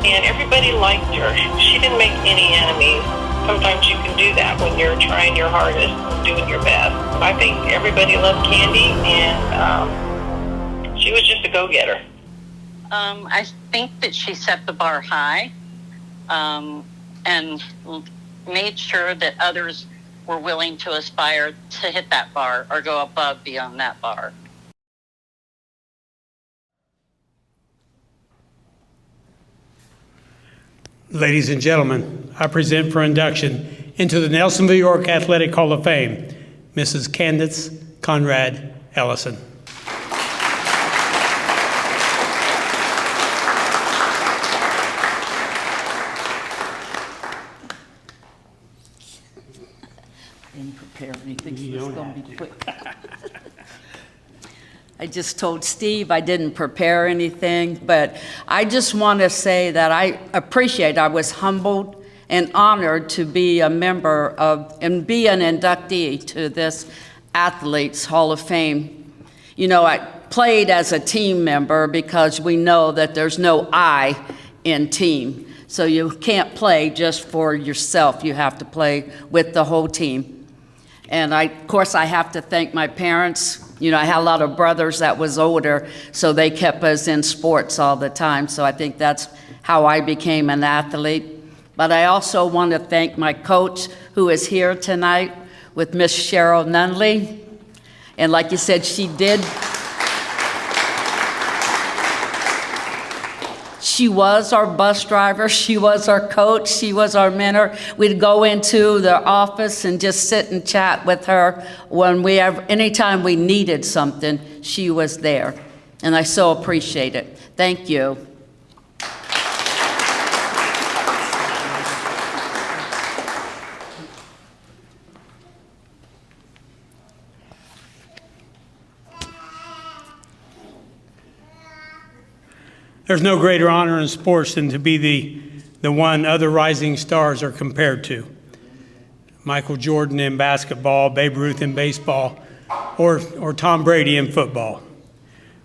and everybody liked her. She didn't make any enemies. Sometimes you can do that when you're trying your hardest and doing your best. I think everybody loved Candy, and she was just a go-getter. I think that she set the bar high, and made sure that others were willing to aspire to hit that bar or go above beyond that bar. Ladies and gentlemen, I present for induction into the Nelsonville, York Athletic Hall of Fame, Mrs. Candice Conrad Ellison. Didn't prepare anything, so it's going to be quick. I just told Steve I didn't prepare anything, but I just want to say that I was humbled and honored to be a member of and be an inductee to this Athletes Hall of Fame. You know, I played as a team member because we know that there's no I in team. So you can't play just for yourself. You have to play with the whole team. And of course, I have to thank my parents. You know, I had a lot of brothers that was older, so they kept us in sports all the time. So I think that's how I became an athlete. But I also want to thank my coach, who is here tonight with Miss Cheryl Nunley. And like you said, she was our bus driver, she was our coach, she was our mentor. We'd go into the office and just sit and chat with her anytime we needed something, she was there. And I so appreciate it. Thank you. There's no greater honor in sports than to be the one other rising stars are compared to. Michael Jordan in basketball, Babe Ruth in baseball, or Tom Brady in football.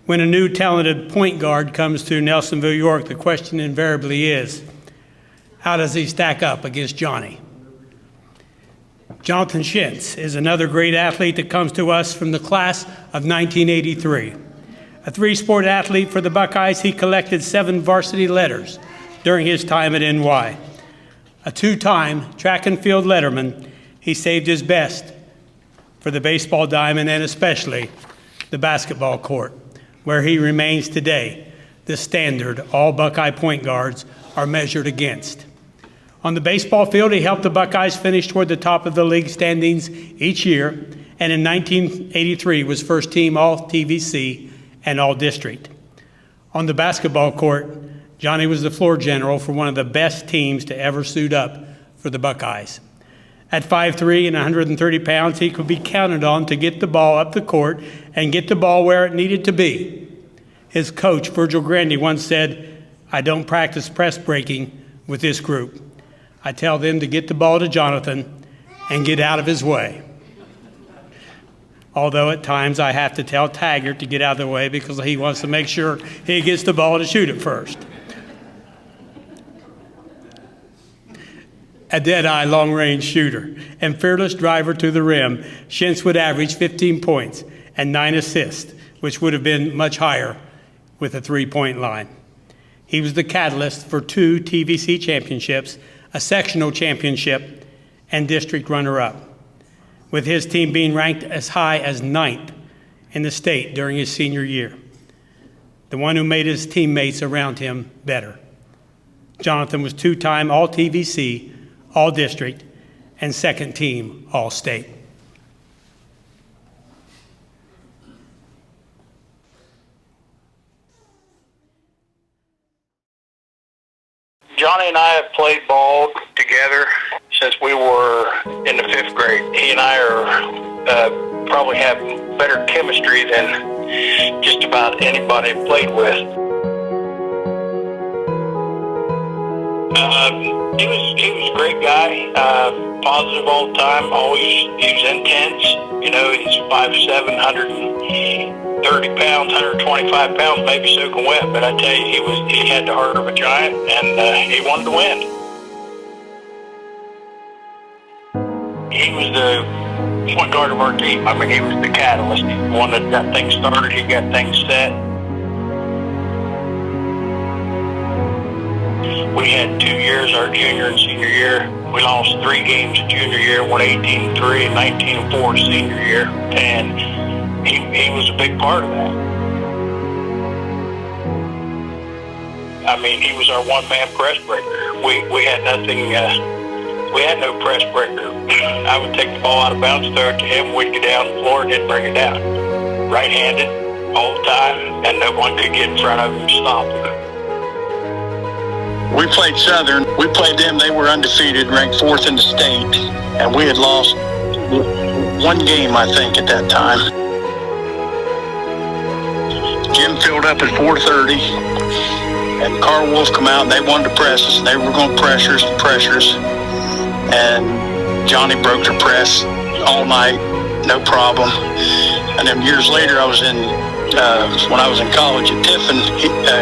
When a new talented point guard comes to Nelsonville, York, the question invariably is, how does he stack up against Johnny? Jonathan Schintz is another great athlete that comes to us from the class of 1983. A three-sport athlete for the Buckeyes, he collected 7 varsity letters during his time at NY. A 2-time track and field letterman, he saved his best for the baseball diamond and especially the basketball court, where he remains today the standard all Buckeye point guards are measured against. On the baseball field, he helped the Buckeyes finish toward the top of the league standings each year, and in 1983 was first team All-TVC and All-District. On the basketball court, Johnny was the floor general for one of the best teams to ever suit up for the Buckeyes. At 5'3" and 130 pounds, he could be counted on to get the ball up the court and get the ball where it needed to be. His coach, Virgil Grandy, once said, "I don't practice press breaking with this group. I tell them to get the ball to Jonathan and get out of his way." Although at times I have to tell Taggart to get out of the way because he wants to make sure he gets the ball to shoot it first. A dead-eye long-range shooter and fearless driver to the rim, Schintz would average 15 points and 9 assists, which would have been much higher with a three-point line. He was the catalyst for 2 TVC championships, a sectional championship, and district runner-up, with his team being ranked as high as 9th in the state during his senior year, the one who made his teammates around him better. Jonathan was 2-time All-TVC, All-District, and second team All-State. Johnny and I have played ball together since we were in the 5th grade. He and I are probably have better chemistry than just about anybody I've played with. He was a great guy, positive all the time. He was intense. You know, he's 5'7", 130 pounds, 125 pounds, maybe soaking wet. But I tell you, he had the heart of a giant, and he wanted to win. He was the point guard of our team. I mean, he was the catalyst. He was the one that got things started. He got things set. We had 2 years, our junior and senior year. We lost 3 games junior year, won 18-3 and 19-4 senior year, and he was a big part of that. I mean, he was our one-man press breaker. We had nothing. We had no press breaker. I would take the ball out of bounds, throw it to him. We'd get down the floor and he'd bring it down. Right-handed all the time, and no one could get in front of him to stop him. We played Southern. We played them. They were undefeated, ranked 4th in the state. And we had lost 1 game, I think, at that time. Gym filled up at 4:30. And Carl Wolf come out, and they wanted to press us. And they were going to pressure us. And Johnny broke the press all night, no problem. And then years later, when I was in college at Tiffin,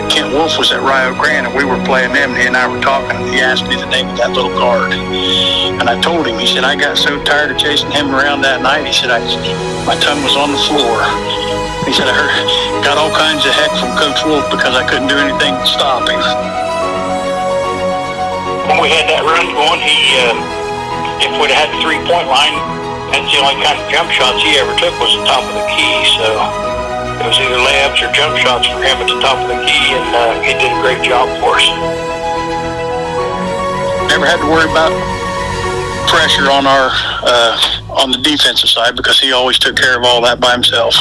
Kent Wolf was at Rio Grande, and we were playing them, and he and I were talking, and he asked me the name of that little guard. And I told him, he said, I got so tired of chasing him around that night, he said, my tongue was on the floor. He said, I got all kinds of heck from Coach Wolf because I couldn't do anything to stop him. When we had that run going, if we'd had the three-point line, that's the only kind of jump shots he ever took was the top of the key, so it was either layups or jump shots for him at the top of the key, and he did a great job for us. Never had to worry about pressure on on the defensive side because he always took care of all that by himself.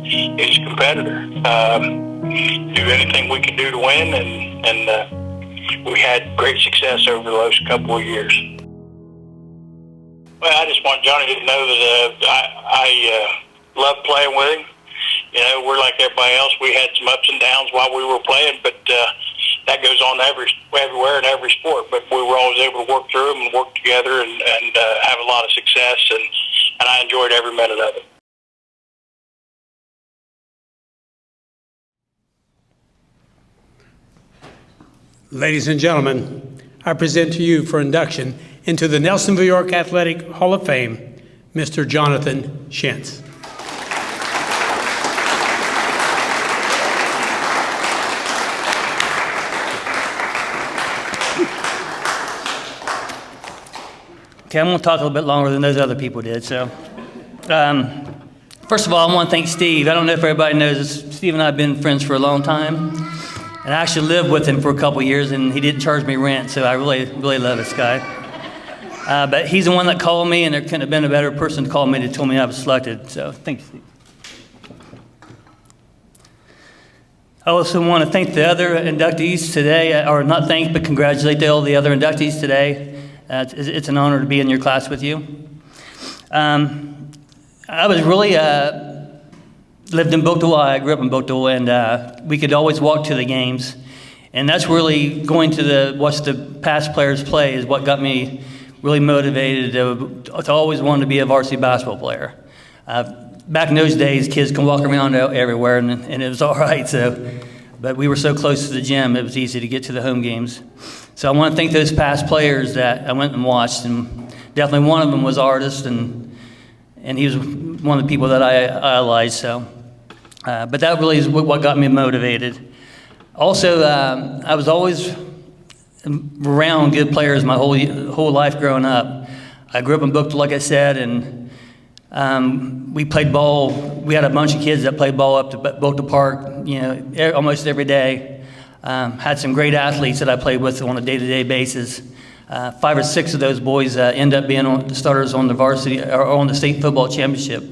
He's a competitor. Do anything we could do to win, and we had great success over the last couple of years. Well, I just want Johnny to know that I love playing with him. You know, we're like everybody else. We had some ups and downs while we were playing, but that goes on everywhere in every sport. But we were always able to work through them and work together and have a lot of success, and I enjoyed every minute of it. Ladies and gentlemen, I present to you for induction into the Nelsonville York Athletic Hall of Fame, Mr. Jonathan Schintz. Okay, I'm going to talk a little bit longer than those other people did. So, first of all, I want to thank Steve. I don't know if everybody knows this. Steve and I have been friends for a long time. And I actually lived with him for a couple years, and he didn't charge me rent, so I really, really love this guy. But he's the one that called me, and there couldn't have been a better person to call me that told me I was selected. So thank you, Steve. I also want to thank the other inductees today, or not thank, but congratulate all the other inductees today. It's an honor to be in your class with you. I was really lived in Bookville. I grew up in Bookville, and we could always walk to the games. And that's really going to watch the past players play is what got me really motivated to always want to be a varsity basketball player. Back in those days, kids can walk around everywhere, and it was all right. But we were so close to the gym, it was easy to get to the home games. So I want to thank those past players that I went and watched, and definitely one of them was Artis, and he was one of the people that I idolized. So, but that really is what got me motivated. Also, I was always around good players my whole life growing up. I grew up in Bookville, like I said, and we played ball. We had a bunch of kids that played ball up to Bookville Park, almost every day. Had some great athletes that I played with on a day-to-day basis. 5 or 6 of those boys end up being starters on the varsity or on the state football championship,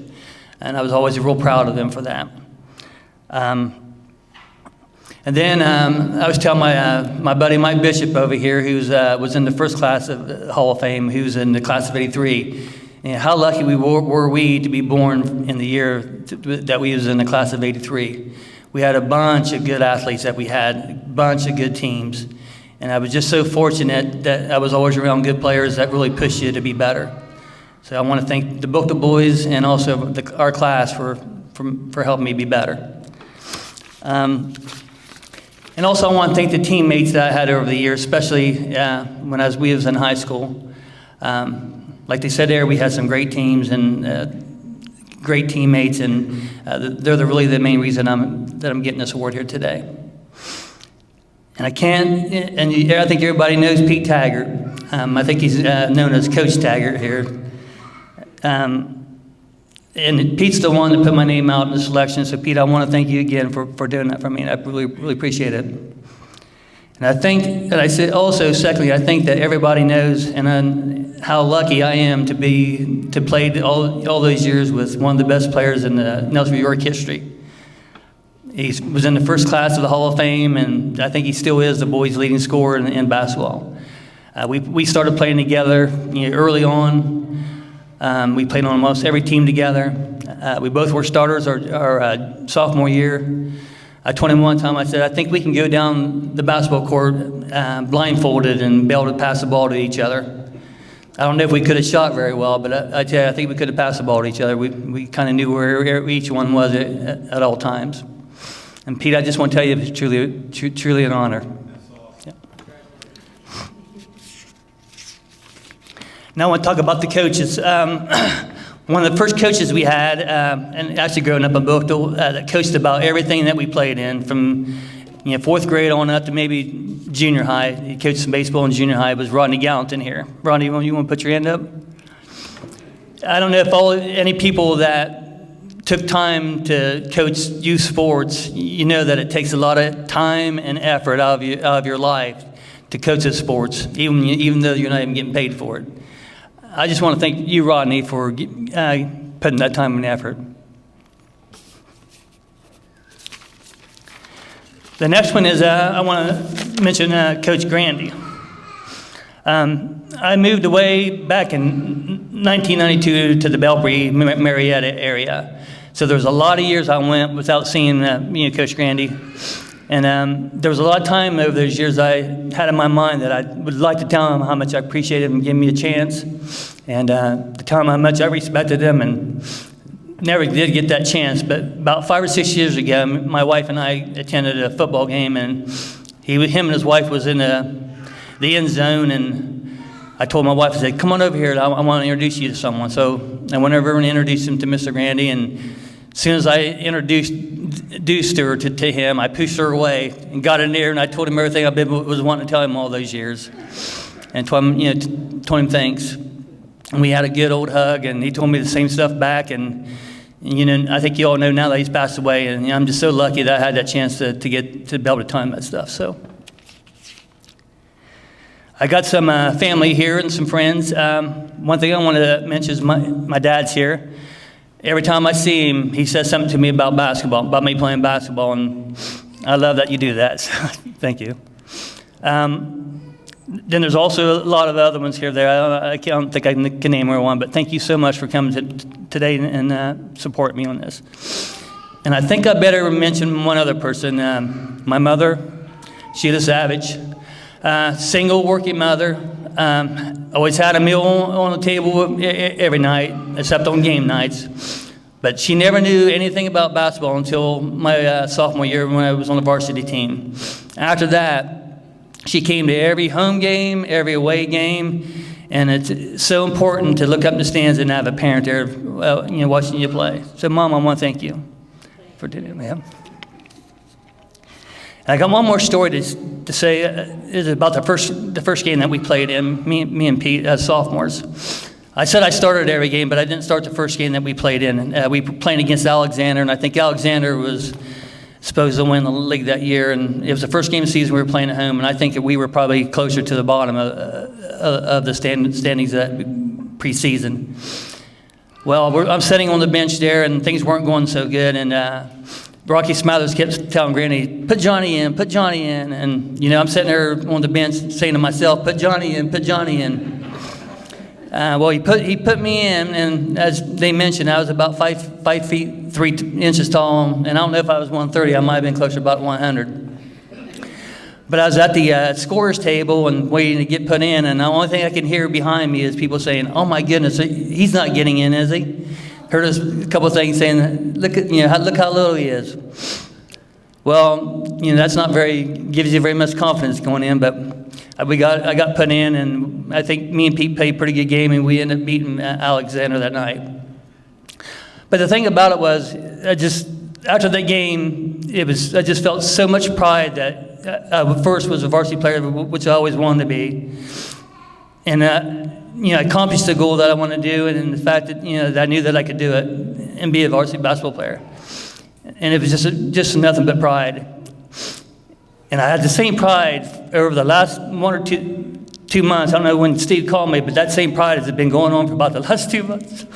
and I was always real proud of them for that. And then I was telling my buddy Mike Bishop over here, who was in the first class of the Hall of Fame, who's in the class of '83. How lucky were we to be born in the year that we was in the class of '83. We had a bunch of good athletes that we had, a bunch of good teams. And I was just so fortunate that I was always around good players that really pushed you to be better. So I want to thank the Bookville boys and also our class for helping me be better. And also I want to thank the teammates that I had over the years, especially when we was in high school. Like they said there, we had some great teams and great teammates, and they're really the main reason that I'm getting this award here today. And I think everybody knows Pete Taggart. I think he's known as Coach Taggart here. And Pete's the one that put my name out in the selection. So Pete, I want to thank you again for doing that for me. I really, really appreciate it. And I think that secondly, I think that everybody knows how lucky I am to play all those years with one of the best players in the Nelsonville York history. He was in the first class of the Hall of Fame, and I think he still is the boys' leading scorer in basketball. We started playing together early on. We played on almost every team together. We both were starters our sophomore year. I told him one time, I said, I think we can go down the basketball court blindfolded and be able to pass the ball to each other. I don't know if we could have shot very well, but I tell you, I think we could have passed the ball to each other. We kind of knew where each one was at all times. And Pete, I just want to tell you, it's truly an honor. Yeah. Now I want to talk about the coaches. One of the first coaches we had, and actually growing up in Bookville, that coached about everything that we played in, from 4th grade on up to maybe junior high. He coached some baseball in junior high. Was Rodney Gallatin here. Rodney, you want to put your hand up? I don't know if any people that took time to coach youth sports, you know that it takes a lot of time and effort out of your life to coach those sports, even though you're not even getting paid for it. I just want to thank you, Rodney, for putting that time and effort. The next one is I want to mention Coach Grandy. I moved away back in 1992 to the Belpre, Marietta area. So there was a lot of years I went without seeing Coach Grandy. And there was a lot of time over those years I had in my mind that I would like to tell him how much I appreciated him giving me a chance, and to tell him how much I respected him, and never did get that chance. But about 5 or 6 years ago, my wife and I attended a football game, and him and his wife was in the end zone, and I told my wife, I said, come on over here, I want to introduce you to someone. So I went over and introduced him to Mr. Grandy, and as soon as I introduced her to him, I pushed her away and got in there, and I told him everything I was wanting to tell him all those years, and told him thanks. And we had a good old hug, and he told me the same stuff back, and And, I think you all know now that he's passed away, and I'm just so lucky that I had that chance to be able to time that stuff. So I got some family here and some friends. One thing I wanted to mention is my dad's here. Every time I see him, he says something to me about basketball, about me playing basketball, and I love that you do that. So thank you. Then there's also a lot of other ones here there. I don't think I can name everyone, but thank you so much for coming today and support me on this. And I think I better mention one other person. My mother, Sheila Savage, single working mother, always had a meal on the table every night, except on game nights. But she never knew anything about basketball until my sophomore year when I was on the varsity team. After that, she came to every home game, every away game, and it's so important to look up in the stands and have a parent there, watching you play. So, Mom, I want to thank you for doing that. I got one more story to say. Is about the first game that we played in. Me and Pete as sophomores. I said I started every game, but I didn't start the first game that we played in. We were playing against Alexander, and I think Alexander was supposed to win the league that year. And it was the first game of the season we were playing at home, and I think that we were probably closer to the bottom of the standings that preseason. Well, I'm sitting on the bench there, and things weren't going so good, and Rocky Smathers kept telling Granny, put Johnny in, and I'm sitting there on the bench saying to myself, put Johnny in. Well, he put me in, and as they mentioned, I was about 5 feet 3 inches tall, and I don't know if I was 130. I might have been closer to about 100. But I was at the scorer's table and waiting to get put in, and the only thing I can hear behind me is people saying, "Oh my goodness, he's not getting in, is he?" Heard a couple of things saying, "Look how little he is." Well, that's not gives you very much confidence going in, but I got put in, and I think me and Pete played a pretty good game, and we ended up beating Alexander that night. But the thing about it was, after that game, I just felt so much pride that I first was a varsity player, which I always wanted to be, and I accomplished the goal that I wanted to do, and the fact that that I knew that I could do it and be a varsity basketball player, and it was just nothing but pride. And I had the same pride over the last 1 or 2 months. I don't know when Steve called me, but that same pride has been going on for about the last 2 months.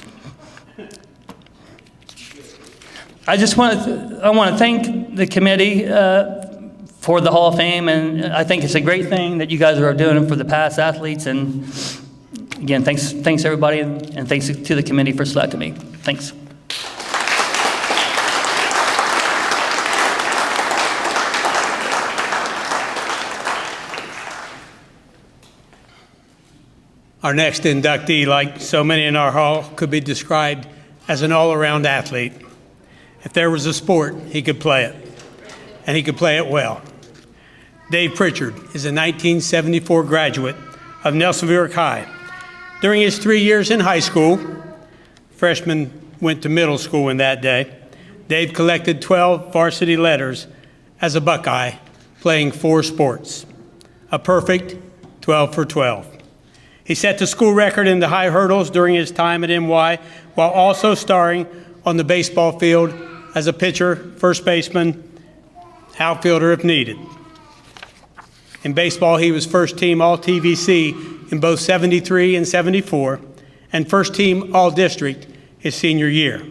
I want to thank the committee for the Hall of Fame, and I think it's a great thing that you guys are doing for the past athletes. And again, thanks everybody, and thanks to the committee for selecting me. Thanks. Our next inductee, like so many in our hall, could be described as an all-around athlete. If there was a sport, he could play it, and he could play it well. Dave Pritchard is a 1974 graduate of Nelsonville High. During his 3 years in high school, freshmen went to middle school in that day, Dave collected 12 varsity letters as a Buckeye, playing 4 sports. A perfect 12 for 12. He set the school record in the high hurdles during his time at NY, while also starring on the baseball field as a pitcher, first baseman, outfielder if needed. In baseball, he was first team All-TVC in both 73 and 74, and first team All-District his senior year.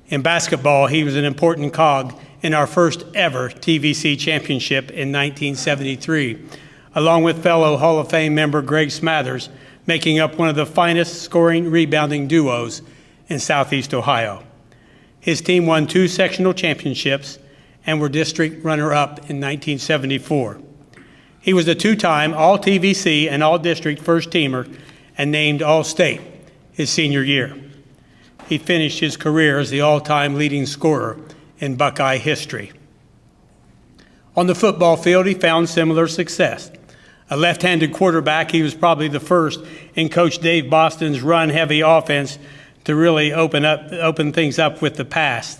In basketball, he was an important cog in our first ever TVC championship in 1973, along with fellow Hall of Fame member Greg Smathers, making up one of the finest scoring rebounding duos in Southeast Ohio. His team won 2 sectional championships and were district runner-up in 1974. He was a 2-time All-TVC and All-District first-teamer and named All-State his senior year. He finished his career as the all-time leading scorer in Buckeye history. On the football field, he found similar success. A left-handed quarterback, he was probably the first in Coach Dave Boston's run-heavy offense to really open things up with the pass.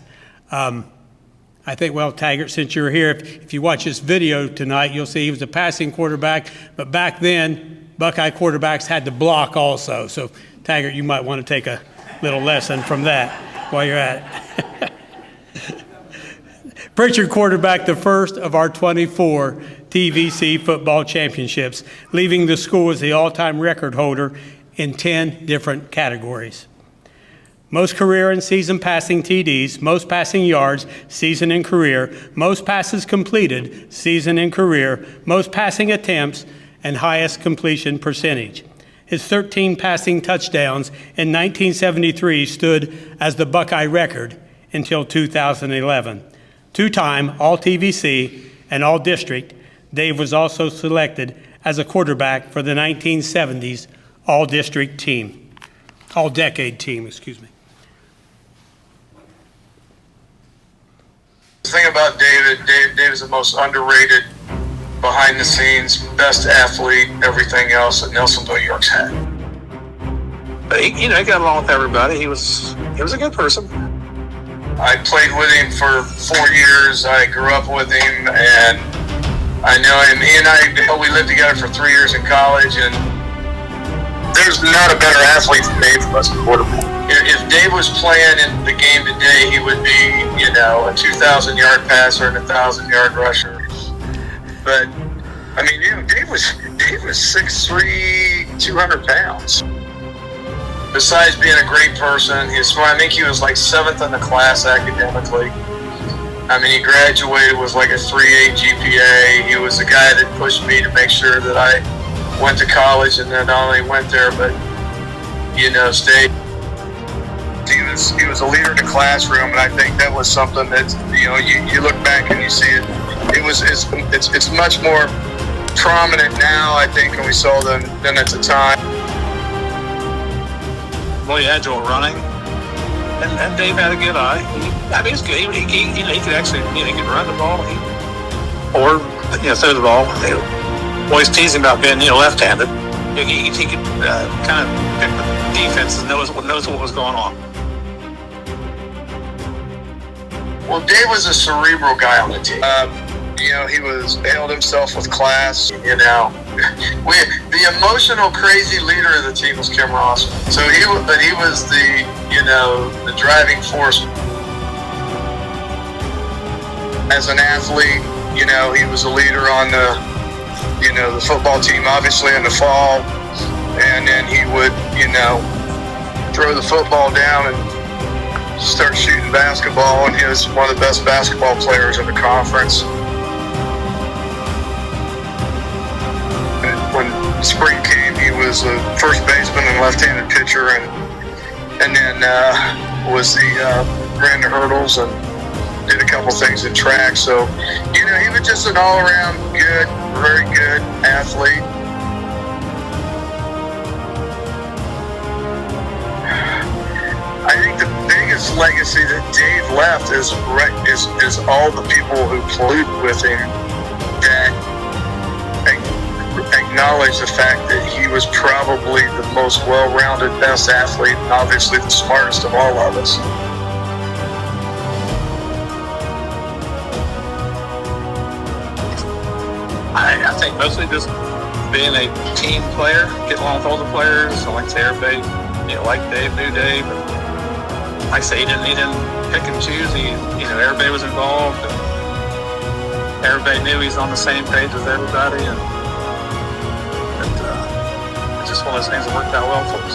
I think, well, Taggart, since you're here, if you watch this video tonight, you'll see he was a passing quarterback, but back then, Buckeye quarterbacks had to block also. So, Taggart, you might want to take a little lesson from that. while you're at it. Pritchard quarterbacked the first of our 24 TVC football championships, leaving the school as the all-time record holder in 10 different categories. Most career and season passing TDs, most passing yards, season and career, most passes completed, season and career, most passing attempts, and highest completion percentage. His 13 passing touchdowns in 1973 stood as the Buckeye record until 2011. Two-time All-TVC and All-District, Dave was also selected as a quarterback for the 1970s All-District team, All-Decade team, excuse me. The thing about Dave is the most underrated, behind the scenes, best athlete, everything else that Nelsonville Yorks had. But he got along with everybody. He was a good person. I played with him for 4 years. I grew up with him, and I know him. He and I, we lived together for 3 years in college, and there's not a better athlete than Dave for us quarterback. If Dave was playing in the game today, he would be, a 2,000-yard passer and a 1,000-yard rusher. But I mean, Dave was 6'3", 200 pounds. Besides being a great person, I think he was like 7th in the class academically. I mean, he graduated with like a 3.8 GPA. He was the guy that pushed me to make sure that I went to college, and then not only went there, but stayed. He was a leader in the classroom, and I think that was something that you look back and you see it. It's much more prominent now, I think, than we saw than at the time. Really agile running, and Dave had a good eye. He was good. He could actually, he could run the ball, or throw the ball. They always tease him about being, left-handed. He could kind of pick the defense and knows what was going on. Well, Dave was a cerebral guy on the team. He held himself with class. The emotional, crazy leader of the team was Kim Ross. So he was the driving force. As an athlete, he was a leader on the football team, obviously in the fall, and then he would, throw the football down and start shooting basketball, and he was one of the best basketball players in the conference. When spring came, he was a first baseman and left-handed pitcher, and then ran the hurdles and did a couple things in track. So, he was just an all-around good, very good athlete. I think the biggest legacy that Dave left is all the people who played with him that acknowledge the fact that he was probably the most well-rounded, best athlete, and obviously the smartest of all of us. I think mostly just being a team player, getting along with all the players. I like to say everybody, like Dave, knew Dave. Like I say, he didn't pick and choose. Everybody was involved. And everybody knew he's on the same page with everybody, and it's just one of those things that worked out well for us.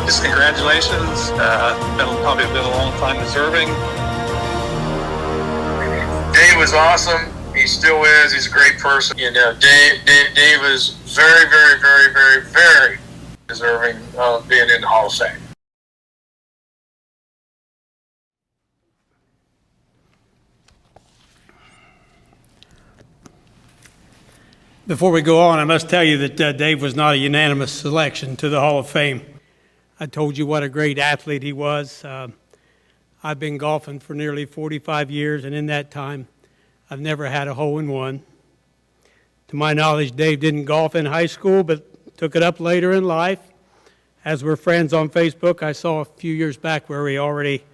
Just congratulations. Probably been a long time deserving. Dave was awesome. He still is. He's a great person. Dave is very, very, very, very, very deserving of being in the Hall of Fame. Before we go on, I must tell you that Dave was not a unanimous selection to the Hall of Fame. I told you what a great athlete he was. I've been golfing for nearly 45 years, and in that time, I've never had a hole-in-one. To my knowledge, Dave didn't golf in high school, but took it up later in life. As we're friends on Facebook, I saw a few years back where he already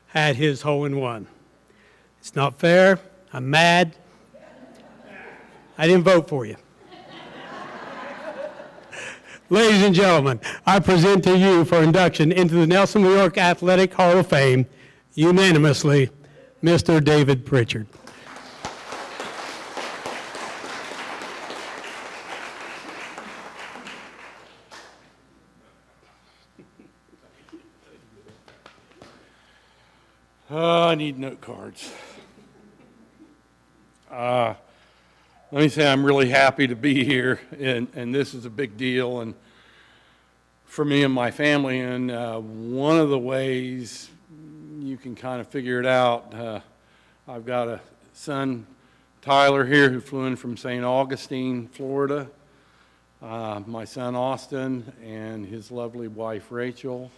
had his hole-in-one. It's not fair. I'm mad. I didn't vote for you. Ladies and gentlemen, I present to you for induction into the Nelsonville, New York Athletic Hall of Fame, unanimously, Mr. David Pritchard. I need note cards. Let me say I'm really happy to be here, and this is a big deal and for me and my family. And one of the ways you can kind of figure it out, I've got a son, Tyler, here who flew in from St. Augustine, Florida. My son, Austin, and his lovely wife, Rachel,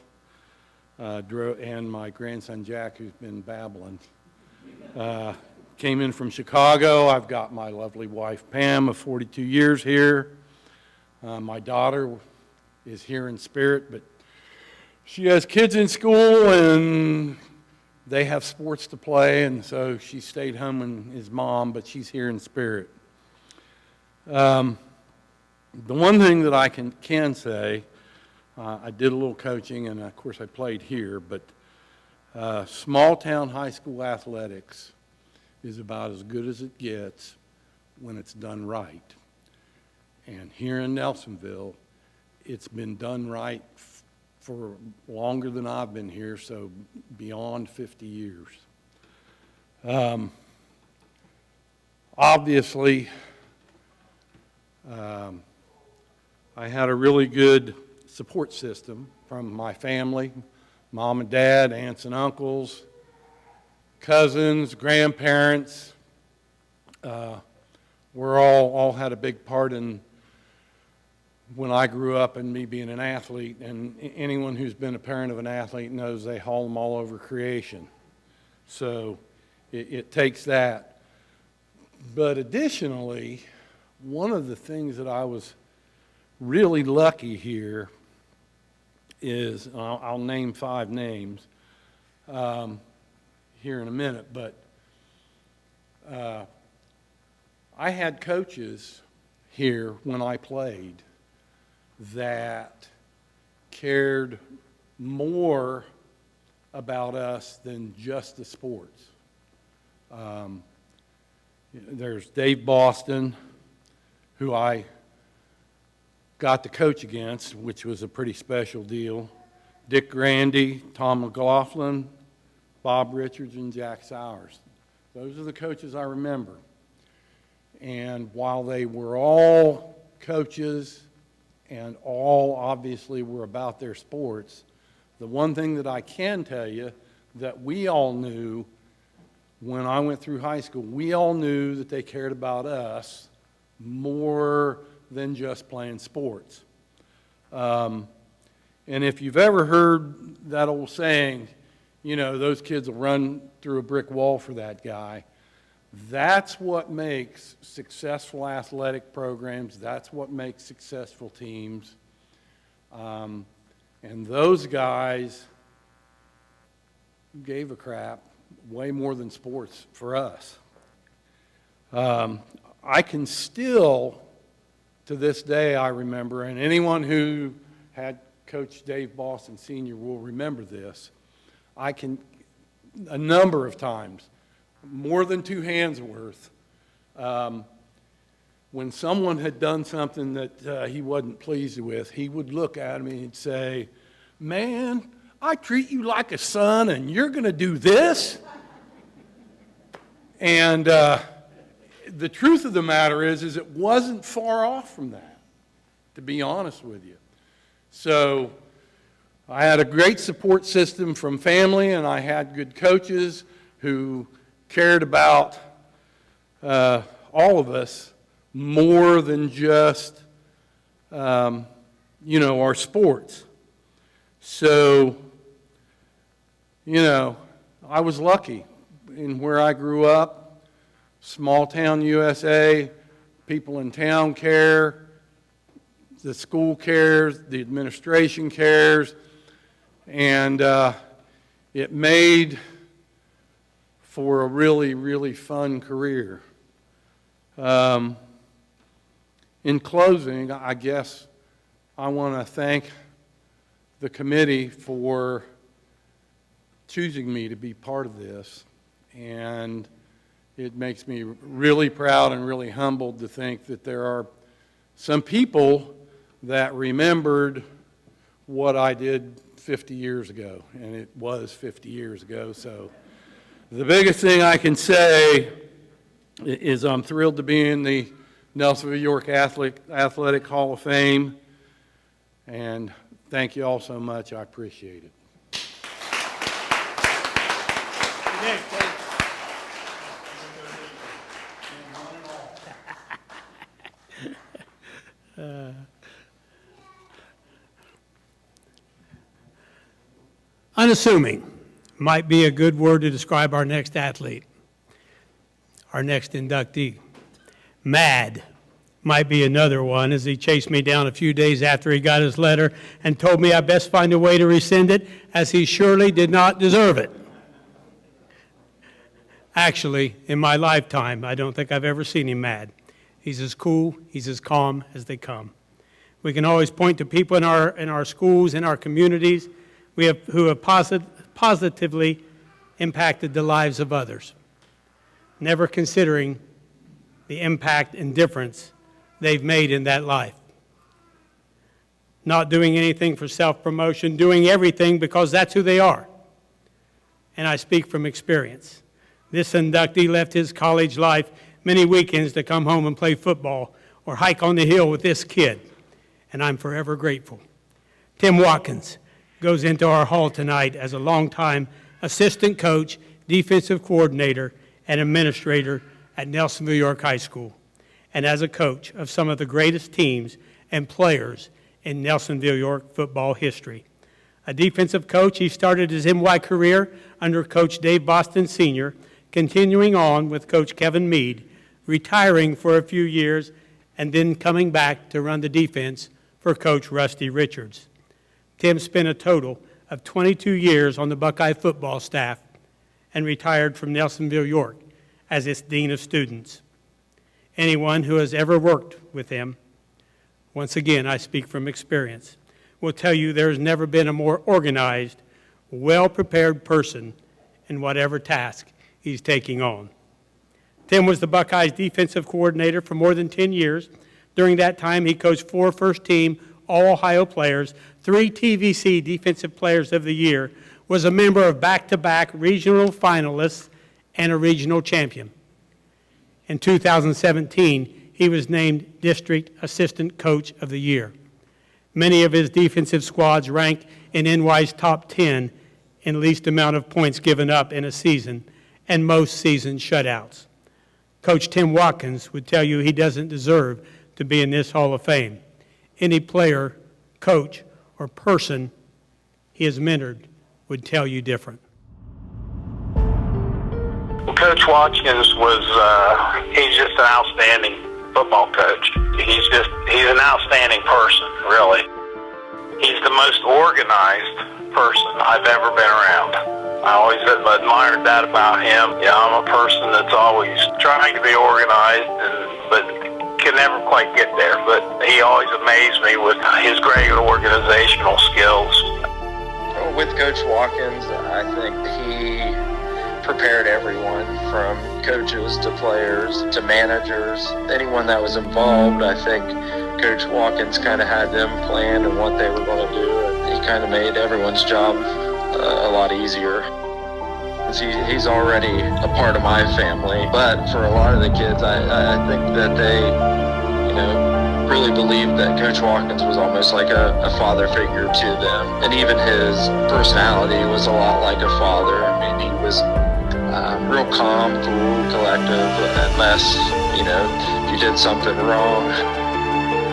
and my grandson, Jack, who's been babbling. Came in from Chicago. I've got my lovely wife, Pam, of 42 years here. My daughter is here in spirit, but she has kids in school and they have sports to play, and so she stayed home and is mom, but she's here in spirit. The one thing that I can say, I did a little coaching, and of course I played here, but small town high school athletics is about as good as it gets when it's done right. And here in Nelsonville, it's been done right for longer than I've been here, so beyond 50 years. Obviously, I had a really good support system from my family, mom and dad, aunts and uncles, cousins, grandparents. We're all had a big part in when I grew up and me being an athlete, and anyone who's been a parent of an athlete knows they haul them all over creation. So it takes that. But additionally, one of the things that I was really lucky here is, I'll name 5 names here in a minute, but I had coaches here when I played that cared more about us than just the sports. There's Dave Boston, who I got to coach against, which was a pretty special deal. Dick Grandy, Tom McLaughlin, Bob Richards, and Jack Sowers. Those are the coaches I remember. And while they were all coaches and all obviously were about their sports, the one thing that I can tell you that we all knew when I went through high school, we all knew that they cared about us more than just playing sports. And if you've ever heard that old saying, you know, those kids will run through a brick wall for that guy, that's what makes successful athletic programs. That's what makes successful teams. And those guys gave a crap way more than sports for us. I can still, to this day, I remember, and anyone who had Coach Dave Boston Sr. will remember this, I can, a number of times, more than 2 hands worth, when someone had done something that he wasn't pleased with, he would look at me and say, "Man, I treat you like a son and you're going to do this?" And the truth of the matter is it wasn't far off from that, to be honest with you. So I had a great support system from family, and I had good coaches who cared about all of us more than just, you know, our sports. So, you know, I was lucky in where I grew up, small town USA, people in town care, the school cares, the administration cares, and it made for a really, really fun career. In closing, I guess I want to thank the committee for choosing me to be part of this, and it makes me really proud and really humbled to think that there are some people that remembered what I did 50 years ago, and it was 50 years ago. So the biggest thing I can say is I'm thrilled to be in the Nelsonville York Athletic Hall of Fame, and thank you all so much. I appreciate it. Unassuming might be a good word to describe our next athlete, our next inductee. Mad might be another one, as he chased me down a few days after he got his letter and told me I best find a way to rescind it, as he surely did not deserve it. Actually, in my lifetime, I don't think I've ever seen him mad. He's as cool, he's as calm as they come. We can always point to people in our schools, in our communities, who have positively impacted the lives of others, never considering the impact and difference they've made in that life. Not doing anything for self-promotion, doing everything because that's who they are. And I speak from experience. This inductee left his college life many weekends to come home and play football or hike on the hill with this kid, and I'm forever grateful. Tim Watkins goes into our hall tonight as a longtime assistant coach, defensive coordinator, and administrator at Nelsonville York High School, and as a coach of some of the greatest teams and players in Nelsonville York football history. A defensive coach, he started his NY career under Coach Dave Boston Sr., continuing on with Coach Kevin Meade, retiring for a few years, and then coming back to run the defense for Coach Rusty Richards. Tim spent a total of 22 years on the Buckeye football staff and retired from Nelsonville York as its Dean of Students. Anyone who has ever worked with him, once again I speak from experience, will tell you there has never been a more organized, well-prepared person in whatever task he's taking on. Tim was the Buckeyes defensive coordinator for more than 10 years. During that time, he coached 4 first-team All-Ohio players, 3 TVC Defensive Players of the Year, was a member of back-to-back regional finalists, and a regional champion. In 2017, he was named District Assistant Coach of the Year. Many of his defensive squads rank in NY's top 10 in least amount of points given up in a season, and most season shutouts. Coach Tim Watkins would tell you he doesn't deserve to be in this Hall of Fame. Any player, coach, or person he has mentored would tell you different. Coach Watkins he's just an outstanding football coach. He's an outstanding person, really. He's the most organized person I've ever been around. I always admired that about him. Yeah, I'm a person that's always trying to be organized, but can never quite get there. But he always amazed me with his great organizational skills. With Coach Watkins, I think he prepared everyone from coaches to players to managers, anyone that was involved. I think Coach Watkins kind of had them planned and what they were going to do. He kind of made everyone's job a lot easier. He's already a part of my family, but for a lot of the kids, I think that they, really believed that Coach Watkins was almost like a father figure to them. And even his personality was a lot like a father. I mean, he was real calm, cool, collective, unless, if you did something wrong.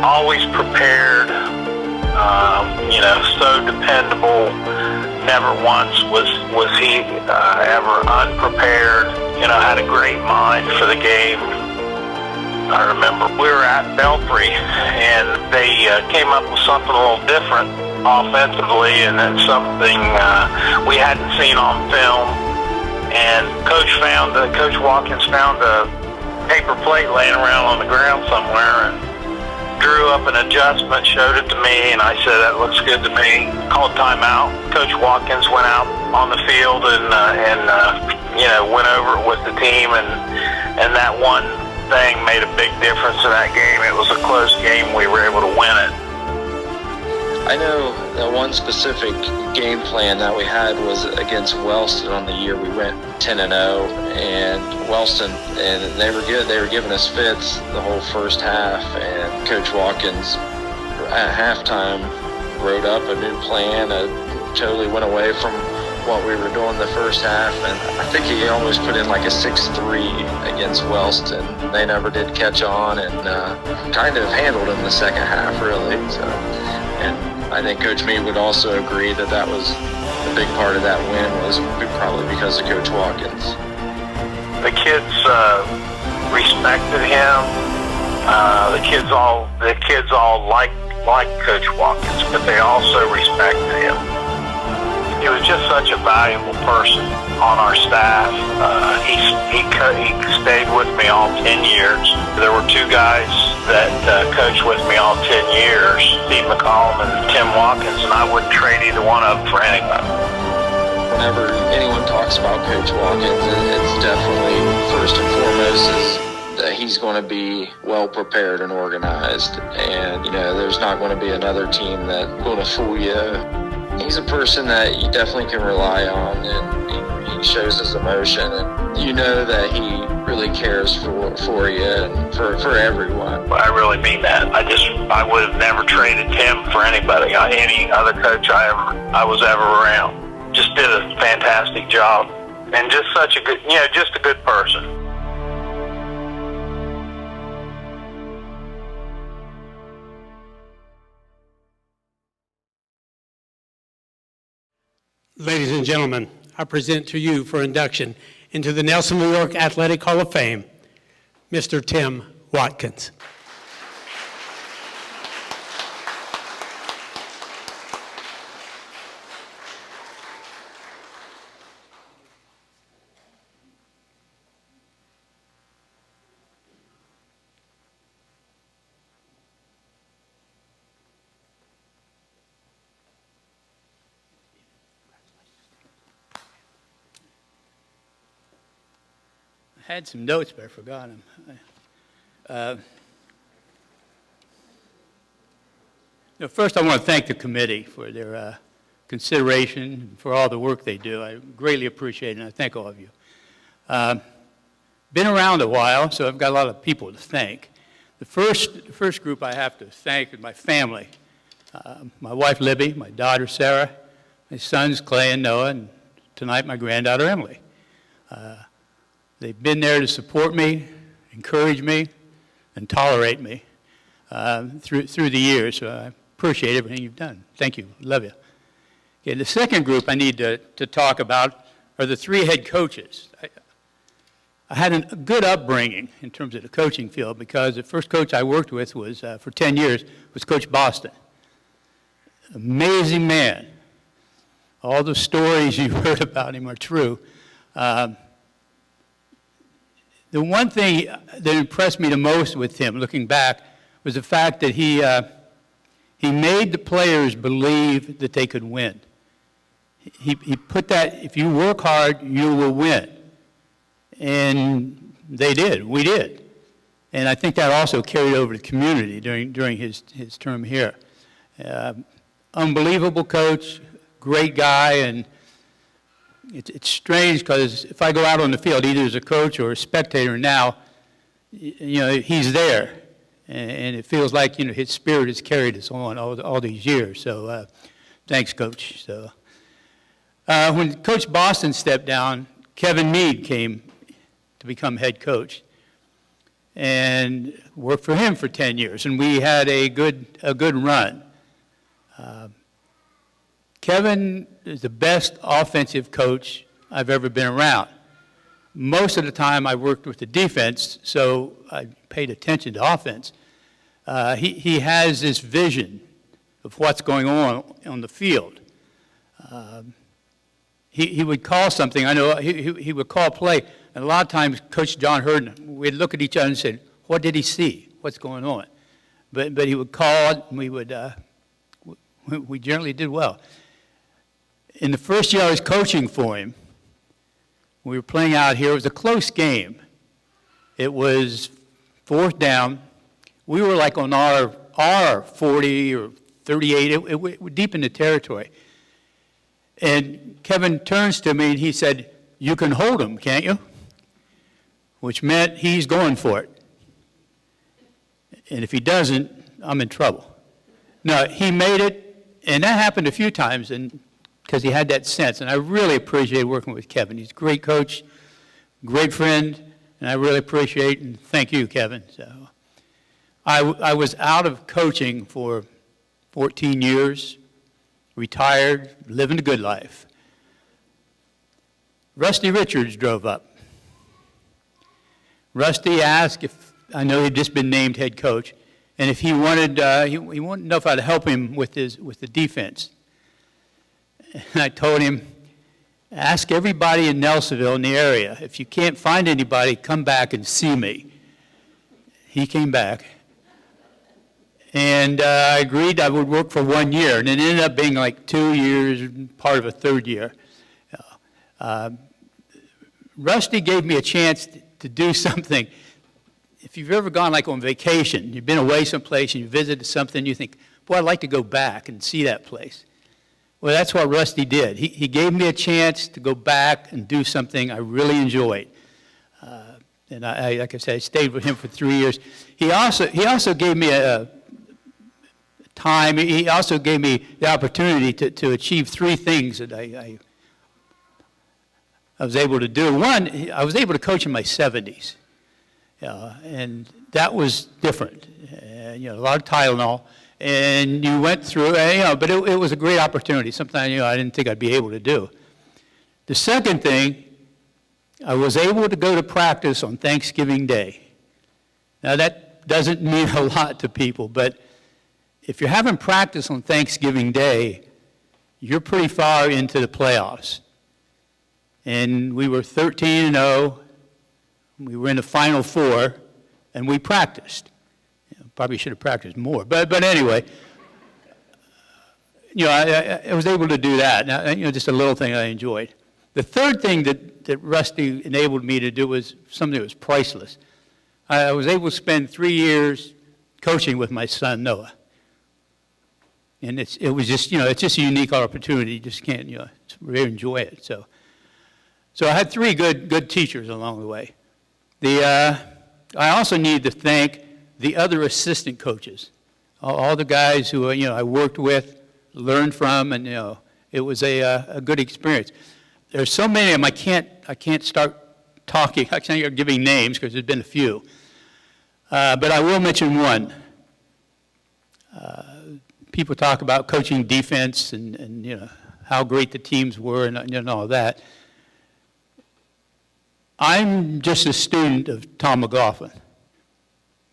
Always prepared, so dependable. Never once was he ever unprepared. Had a great mind for the game. I remember we were at Belfry, and they came up with something a little different offensively, and then something we hadn't seen on film. And Coach Watkins found a paper plate laying around on the ground somewhere, and drew up an adjustment, showed it to me, and I said, that looks good to me. Called timeout. Coach Watkins went out on the field and went over it with the team, and that one thing made a big difference in that game. It was a close game. We were able to win it. I know that one specific game plan that we had was against Wellston on the year we went 10-0, and Wellston, and they were good. They were giving us fits the whole first half, and Coach Watkins at halftime wrote up a new plan that totally went away from what we were doing the first half, and I think he almost put in like a 6-3 against Wellston. They never did catch on, and kind of handled him the second half, really. So, and I think Coach Meade would also agree that that was a big part of that win was probably because of Coach Watkins. The kids respected him. The kids all liked Coach Watkins, but they also respected him. He was just such a valuable person on our staff. He stayed with me all 10 years. There were two guys that coached with me all 10 years, Steve McCollum and Tim Watkins, and I wouldn't trade either one of them for anybody. Whenever anyone talks about Coach Watkins, it's definitely first and foremost is that he's going to be well prepared and organized, and there's not going to be another team that's going to fool you. He's a person that you definitely can rely on, and he shows his emotion, and you know that he really cares for you and for everyone. I really mean that. I would have never traded Tim for anybody, any other coach I was ever around. Just did a fantastic job, and just such a good, just a good person. Ladies and gentlemen, I present to you for induction into the Nelsonville, New York Athletic Hall of Fame, Mr. Tim Watkins. I had some notes, but I forgot them. First, I want to thank the committee for their consideration, for all the work they do. I greatly appreciate it, and I thank all of you. Been around a while, so I've got a lot of people to thank. The first group I have to thank is my family. My wife, Libby, my daughter, Sarah, my sons, Clay and Noah, and tonight, my granddaughter, Emily. They've been there to support me, encourage me, and tolerate me through the years. So I appreciate everything you've done. Thank you. Love you. Okay, the second group I need to talk about are the three head coaches. I had a good upbringing in terms of the coaching field because the first coach I worked with was, for 10 years, was Coach Boston. Amazing man. All the stories you heard about him are true. The one thing that impressed me the most with him, looking back, was the fact that he made the players believe that they could win. He put that, if you work hard, you will win. And they did. We did. And I think that also carried over to the community during his term here. Unbelievable coach, great guy, and it's strange because if I go out on the field, either as a coach or a spectator now, he's there. And it feels like, his spirit has carried us on all these years. So thanks, Coach. So when Coach Boston stepped down, Kevin Meade came to become head coach and worked for him for 10 years. And we had a good run. Kevin is the best offensive coach I've ever been around. Most of the time I worked with the defense, so I paid attention to offense. He has this vision of what's going on the field. He would call something. I know he would call play, and a lot of times Coach John Hurden, we'd look at each other and say, what did he see? What's going on? but he would call, and we generally did well. In the first year I was coaching for him, we were playing out here. It was a close game. It was 4th down. We were like on our 40 or 38. We're deep in the territory. And Kevin turns to me and he said, "You can hold him, can't you?" Which meant he's going for it. And if he doesn't, I'm in trouble. No, he made it, and that happened a few times, and because he had that sense. And I really appreciate working with Kevin. He's a great coach, great friend, and I really appreciate and thank you, Kevin. So I was out of coaching for 14 years, retired, living a good life. Rusty Richards drove up. Rusty asked if, I know he'd just been named head coach, and if he wanted, he wanted to know if I'd help him with the defense. And I told him, ask everybody in Nelsonville in the area. If you can't find anybody, come back and see me. He came back. And I agreed I would work for 1 year, and it ended up being like 2 years, part of a 3rd year. Rusty gave me a chance to do something. If you've ever gone like on vacation, you've been away someplace and you visited something, you think, boy, I'd like to go back and see that place. Well, that's what Rusty did. He gave me a chance to go back and do something I really enjoyed. And I, like I said, I stayed with him for 3 years. He also gave me a time. He also gave me the opportunity to achieve 3 things that I was able to do. One, I was able to coach in my 70s. And that was different. A lot of Tylenol. And you went through, but it was a great opportunity, something I didn't think I'd be able to do. The second thing, I was able to go to practice on Thanksgiving Day. Now that doesn't mean a lot to people, but if you're having practice on Thanksgiving Day, you're pretty far into the playoffs. And we were 13-0. We were in the Final Four, and we practiced. Probably should have practiced more, but anyway, I was able to do that. Now, just a little thing I enjoyed. The third thing that Rusty enabled me to do was something that was priceless. I was able to spend 3 years coaching with my son Noah, and it was just it's just a unique opportunity. You just can't really enjoy it. So I had 3 good teachers along the way. I also need to thank the other assistant coaches, all the guys who I worked with, learned from, and it was a good experience. There's so many of them I can't start talking. I can't start giving names because there's been a few, but I will mention one. People talk about coaching defense and how great the teams were and all that. I'm just a student of Tom McLaughlin.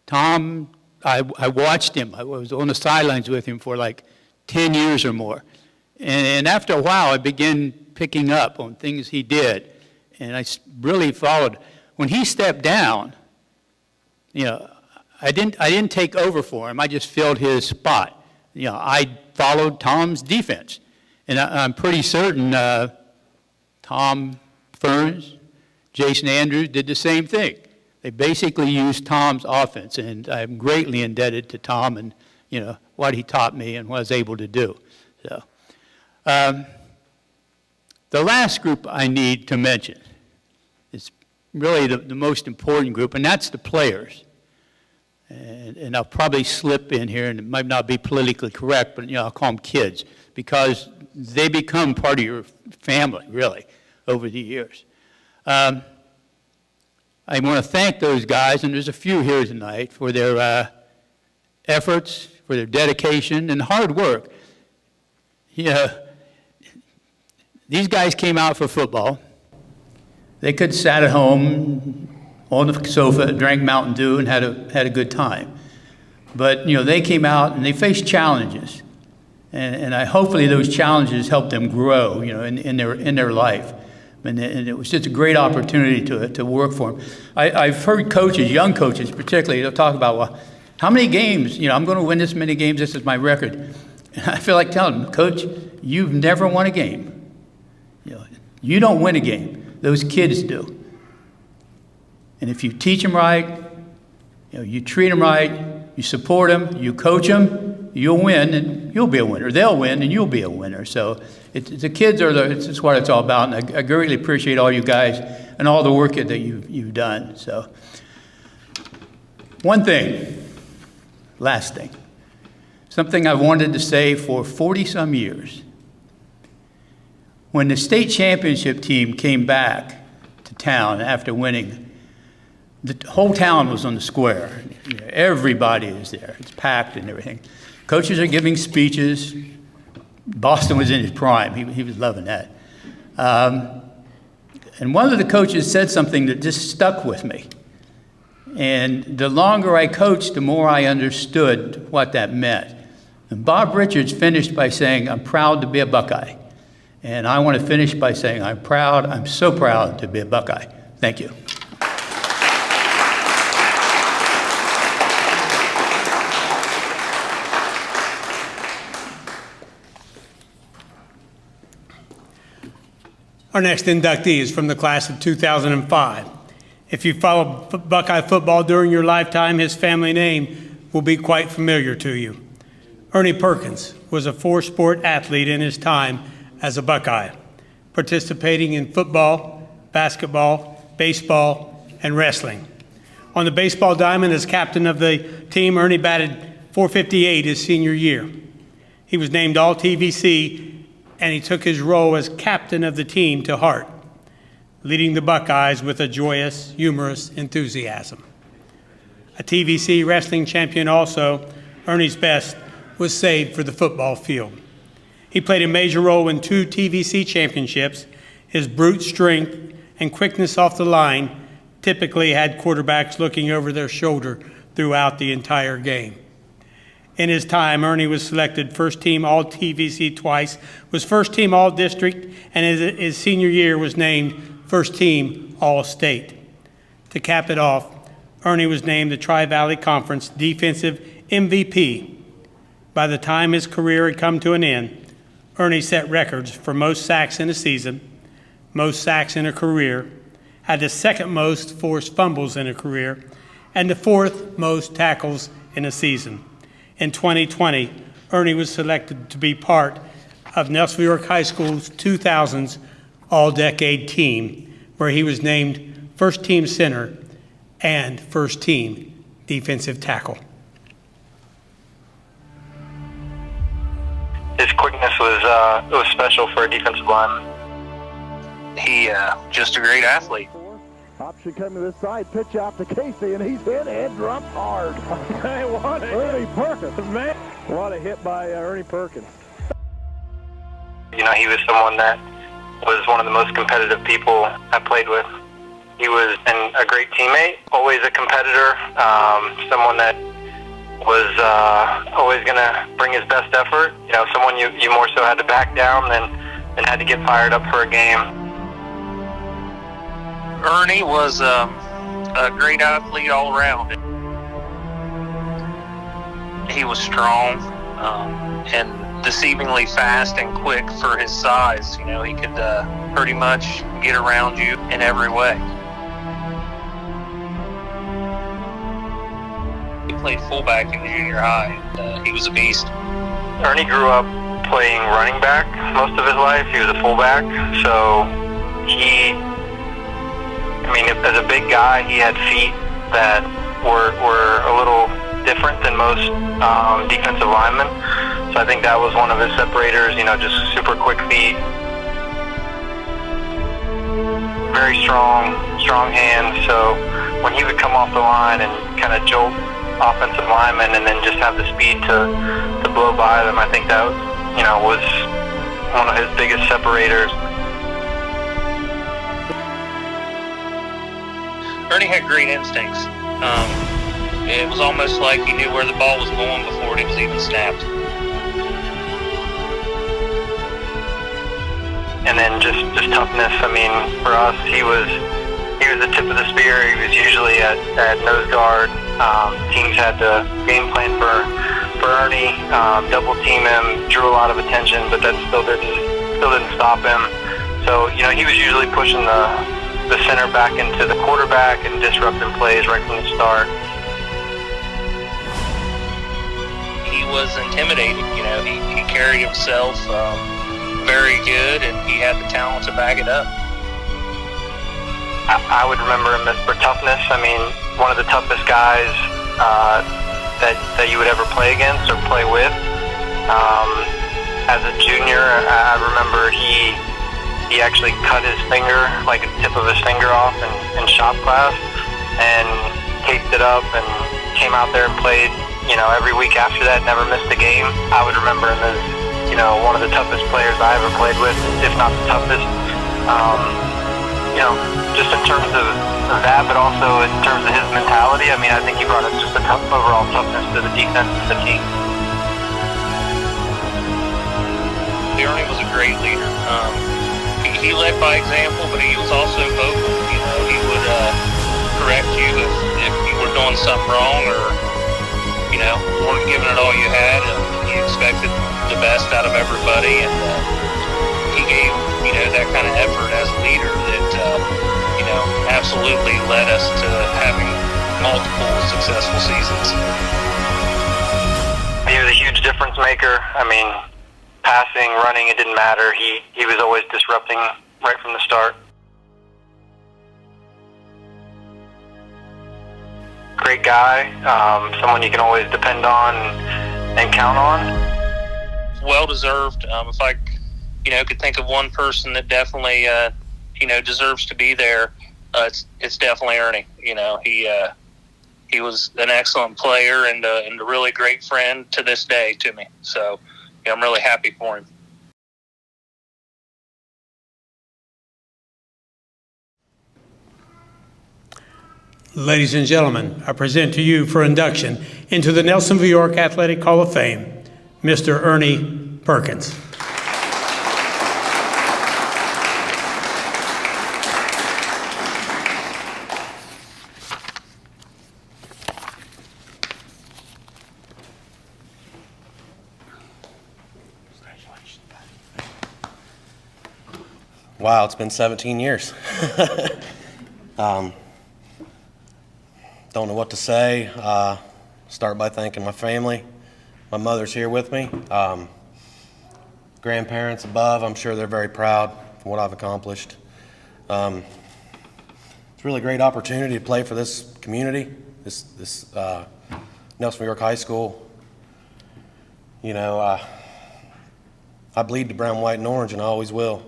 Tom, I watched him. I was on the sidelines with him for like 10 years or more. And after a while, I began picking up on things he did. And I really followed. When he stepped down, I didn't take over for him. I just filled his spot. I followed Tom's defense. And I'm pretty certain Tom Ferns, Jason Andrews did the same thing. They basically used Tom's offense, and I'm greatly indebted to Tom and what he taught me and what I was able to do. So, the last group I need to mention is really the most important group, and that's the players. And I'll probably slip in here, and it might not be politically correct, but I'll call them kids because they become part of your family, really, over the years. I want to thank those guys, and there's a few here tonight, for their efforts, for their dedication, and hard work. These guys came out for football. They could have sat at home on the sofa, drank Mountain Dew, and had a good time. But they came out and they faced challenges, and hopefully those challenges helped them grow, in their life. And it was just a great opportunity to work for them. I've heard coaches, young coaches particularly, they'll talk about, well, how many games, I'm going to win this many games, this is my record. And I feel like telling them, Coach, you've never won a game. You don't win a game. Those kids do. And if you teach them right, you treat them right, you support them, you coach them, you'll win and you'll be a winner. They'll win and you'll be a winner. So the kids it's what it's all about. And I greatly appreciate all you guys and all the work that you've done. So one thing, last thing, something I've wanted to say for 40-some years. When the state championship team came back to town after winning, the whole town was on the square. Everybody is there. It's packed and everything. Coaches are giving speeches. Boston was in his prime. He was loving that. And one of the coaches said something that just stuck with me. And the longer I coached, the more I understood what that meant. And Bob Pritchard finished by saying, I'm proud to be a Buckeye. And I want to finish by saying, I'm so proud to be a Buckeye. Thank you. Our next inductee is from the class of 2005. If you follow Buckeye football during your lifetime, his family name will be quite familiar to you. Ernie Perkins was a four-sport athlete in his time as a Buckeye, participating in football, basketball, baseball, and wrestling. On the baseball diamond as captain of the team, Ernie batted .458 his senior year. He was named All-TVC, and he took his role as captain of the team to heart, leading the Buckeyes with a joyous, humorous enthusiasm. A TVC wrestling champion also, Ernie's best was saved for the football field. He played a major role in 2 TVC championships. His brute strength and quickness off the line typically had quarterbacks looking over their shoulder throughout the entire game. In his time, Ernie was selected first team All-TVC twice, was first team All-District, and his senior year was named first team All-State. To cap it off, Ernie was named the Tri-Valley Conference Defensive MVP. By the time his career had come to an end, Ernie set records for most sacks in a season, most sacks in a career, had the second most forced fumbles in a career, and the 4th most tackles in a season. In 2020, Ernie was selected to be part of Nelsonville High School's 2000s All-Decade team, where he was named first team center and first team defensive tackle. His quickness was special for a defensive lineman. He just a great athlete. Option coming to this side, pitch out to Casey, and he's hit and dropped hard. Hey, what a Ernie Perkins, man. What a hit by Ernie Perkins. He was someone that was one of the most competitive people I played with. He was a great teammate, always a competitor, someone that was always going to bring his best effort. Someone you more so had to back down than had to get fired up for a game. Ernie was a great athlete all around. He was strong and deceivingly fast and quick for his size. He could pretty much get around you in every way. He played fullback in junior high. He was a beast. Ernie grew up playing running back most of his life. He was a fullback, so as a big guy, he had feet that were a little different than most defensive linemen. So I think that was one of his separators, just super quick feet. Very strong hands. So when he would come off the line and kind of jolt offensive linemen and then just have the speed to blow by them, I think that was one of his biggest separators. Ernie had great instincts. It was almost like he knew where the ball was going before it was even snapped. And then just toughness. For us, he was he was the tip of the spear. He was usually at nose guard. Teams had to game plan for Ernie, double team him, drew a lot of attention, but that still didn't stop him. So, you know, he was usually pushing the center back into the quarterback and disrupting plays right from the start. He was intimidating, you know, he carried himself very good, and he had the talent to back it up. I would remember him for toughness. I mean, one of the toughest guys that you would ever play against or play with. As a junior, I remember he actually cut his finger, like the tip of his finger off in shop class, and taped it up and came out there and played, you know, every week after that, never missed a game. I would remember him as, you know, one of the toughest players I ever played with, if not the toughest. You know, just in terms of that, but also in terms of his mentality. I mean, I think he brought just a overall toughness to the defense and the team. Ernie was a great leader. He led by example, but he was also vocal. You know, he would correct you if you were doing something wrong, or, you know, weren't giving it all you had, and he expected the best out of everybody, and he gave, you know, that kind of effort as a leader that, you know, absolutely led us to having multiple successful seasons. He was a huge difference maker. I mean, passing, running, it didn't matter. He was always disrupting right from the start. Great guy, someone you can always depend on and count on. Well deserved. If I, you know, could think of one person that definitely, you know, deserves to be there, it's definitely Ernie. You know, he was an excellent player and a really great friend to this day to me. So, yeah, I'm really happy for him. Ladies and gentlemen, I present to you for induction into the Nelsonville York Athletic Hall of Fame, Mr. Ernie Perkins. Wow, it's been 17 years. Don't know what to say. Start by thanking my family. My mother's here with me. Grandparents above, I'm sure they're very proud of what I've accomplished. It's a really great opportunity to play for this community, this Nelsonville York High School. You know, I bleed to brown, white, and orange, and I always will.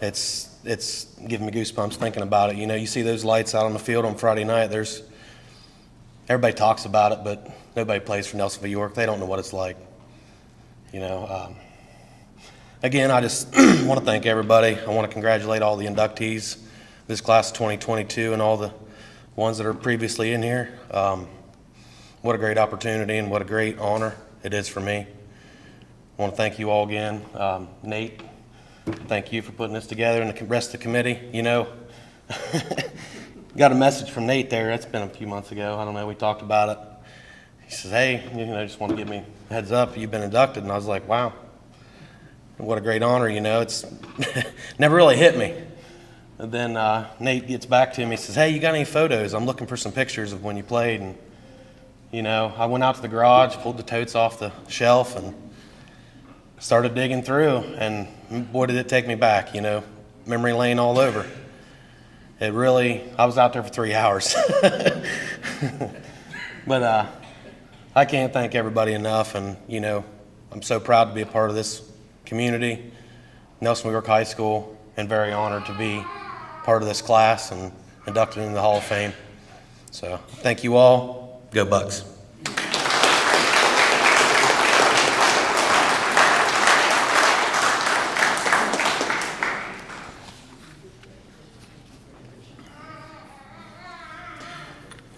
It's giving me goosebumps thinking about it. You know, you see those lights out on the field on Friday night. Everybody talks about it, but nobody plays for Nelsonville York. They don't know what it's like. You know, again, I just want to thank everybody. I want to congratulate all the inductees, this class of 2022, and all the ones that are previously in here. What a great opportunity and what a great honor it is for me. I want to thank you all again. Nate, thank you for putting this together, and the rest of the committee. You know, got a message from Nate there. That's been a few months ago. I don't know. We talked about it. He says, "Hey, you know, just want to give me a heads up. You've been inducted." And I was like, "Wow, what a great honor." You know, it's never really hit me. And then Nate gets back to me. He says, "Hey, you got any photos? I'm looking for some pictures of when you played." And you know, I went out to the garage, pulled the totes off the shelf, and started digging through, and boy, did it take me back, you know, memory lane all over. It really, I was out there for 3 hours. But I can't thank everybody enough, and, you know, I'm so proud to be a part of this community, Nelsonville York High School, and very honored to be part of this class and inducted into the Hall of Fame. So, thank you all. Go Bucks.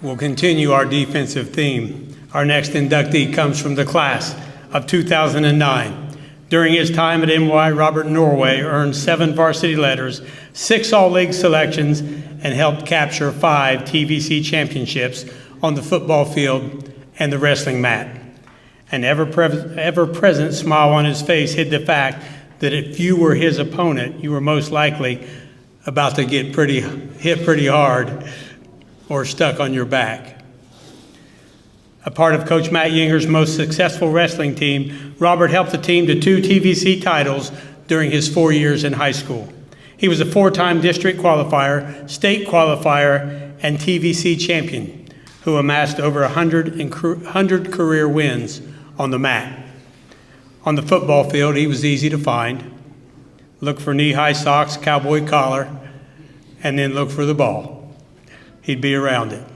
We'll continue our defensive theme. Our next inductee comes from the class of 2009. During his time at NY, Robert Norway earned 7 varsity letters, 6 All-League selections, and helped capture 5 TVC championships on the football field and the wrestling mat. An ever-present smile on his face hid the fact that if you were his opponent, you were most likely about to get hit pretty hard or stuck on your back. A part of Coach Matt Yinger's most successful wrestling team, Robert helped the team to 2 TVC titles during his 4 years in high school. He was a 4-time district qualifier, state qualifier, and TVC champion who amassed over 100 career wins on the mat. On the football field, he was easy to find. Look for knee-high socks, cowboy collar, and then look for the ball. He'd be around it.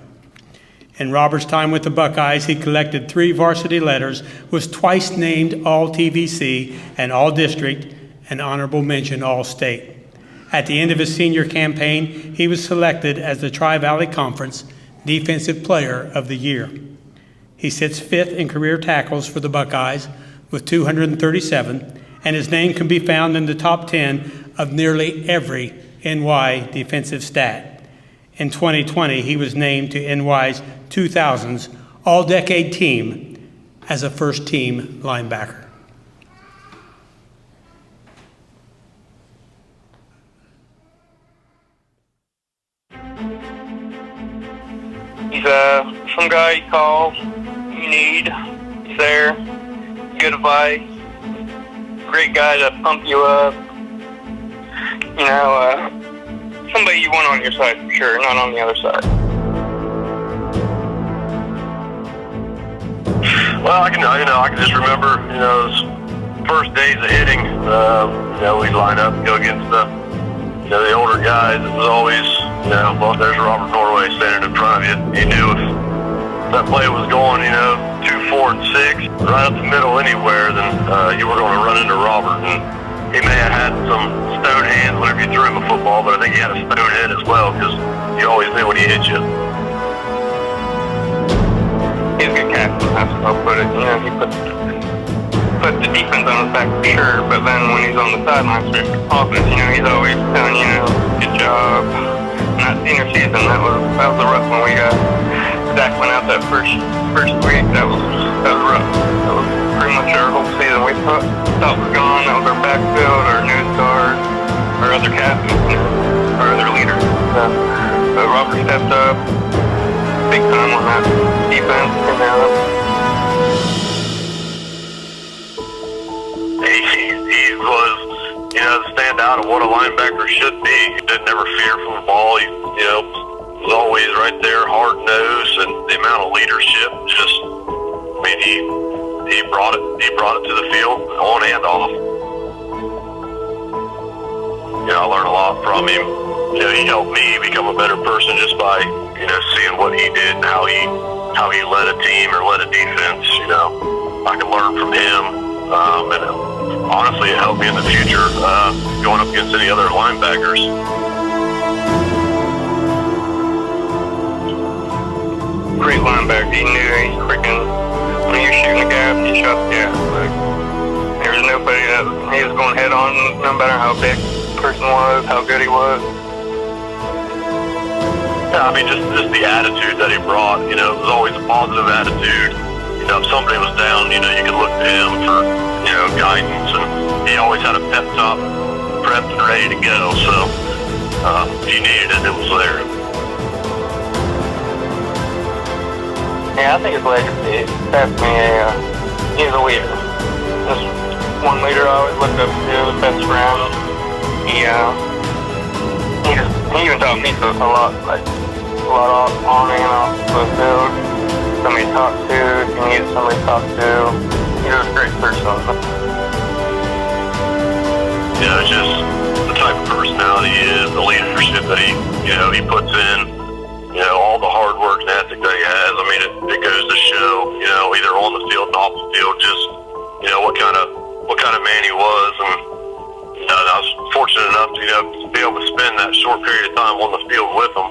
In Robert's time with the Buckeyes, he collected 3 varsity letters, was twice named All-TVC and All-District, and honorable mention All-State. At the end of his senior campaign, he was selected as the Tri-Valley Conference Defensive Player of the Year. He sits 5th in career tackles for the Buckeyes with 237, and his name can be found in the top 10 of nearly every NY defensive stat. In 2020, he was named to NY's 2000s All-Decade Team as a first-team linebacker. He's some guy you call, you need. He's there. Good advice. Great guy to pump you up. You know, somebody you want on your side for sure, not on the other side. Well, I can just remember, those first days of hitting. We'd line up and go against the older guys. It was always, well, there's Robert Norway standing in front of you. He knew if that play was going, 2, 4, and 6, right up the middle anywhere, then you were going to run into Robert. And he may have had some stone hands whenever you threw him a football, but I think he had a stone head as well, because you always knew when he hit you. He's a good captain, that's how I'll put it. He put the defense on his back for sure, but then when he's on the sidelines for offense, he's always telling good job. And that senior season, that was a rough one. We got Zach went out that first week. That was rough. That was pretty much our whole season. We thought was gone. That was our backfield, our news guard, our other captain, our other leader. But Robert stepped up big time on that defense. He was, the standout of what a linebacker should be. He didn't never fear from the ball. He, was always right there, hard-nosed, and the amount of leadership, he brought it to the field, on and off. I learned a lot from him. He helped me become a better person just by, seeing what he did and how he led a team or led a defense. I could learn from him, and honestly, it helped me in the future, going up against any other linebackers. Great linebacker. He knew when he was shooting the gap, he shot the gap. There was nobody that he was going head on, no matter how big the person was, how good he was. Yeah, just the attitude that he brought, it was always a positive attitude. If somebody was down, you could look to him for, guidance, and he always had a pep talk prepped and ready to go, so if you needed it, it was there. Yeah, I think his legacy definitely he's a leader. Just one leader I always looked up to, his best friend. He even taught me a lot, a lot on and off the field. Somebody to talk to, if you needed somebody to talk to. He was a great person. It's just the type of personality he is, the leadership that he puts in. All the hard work and ethic that he has. It goes to show, either on the field and off the field, just, what kind of man he was. And I was fortunate enough to, be able to spend that short period of time on the field with him.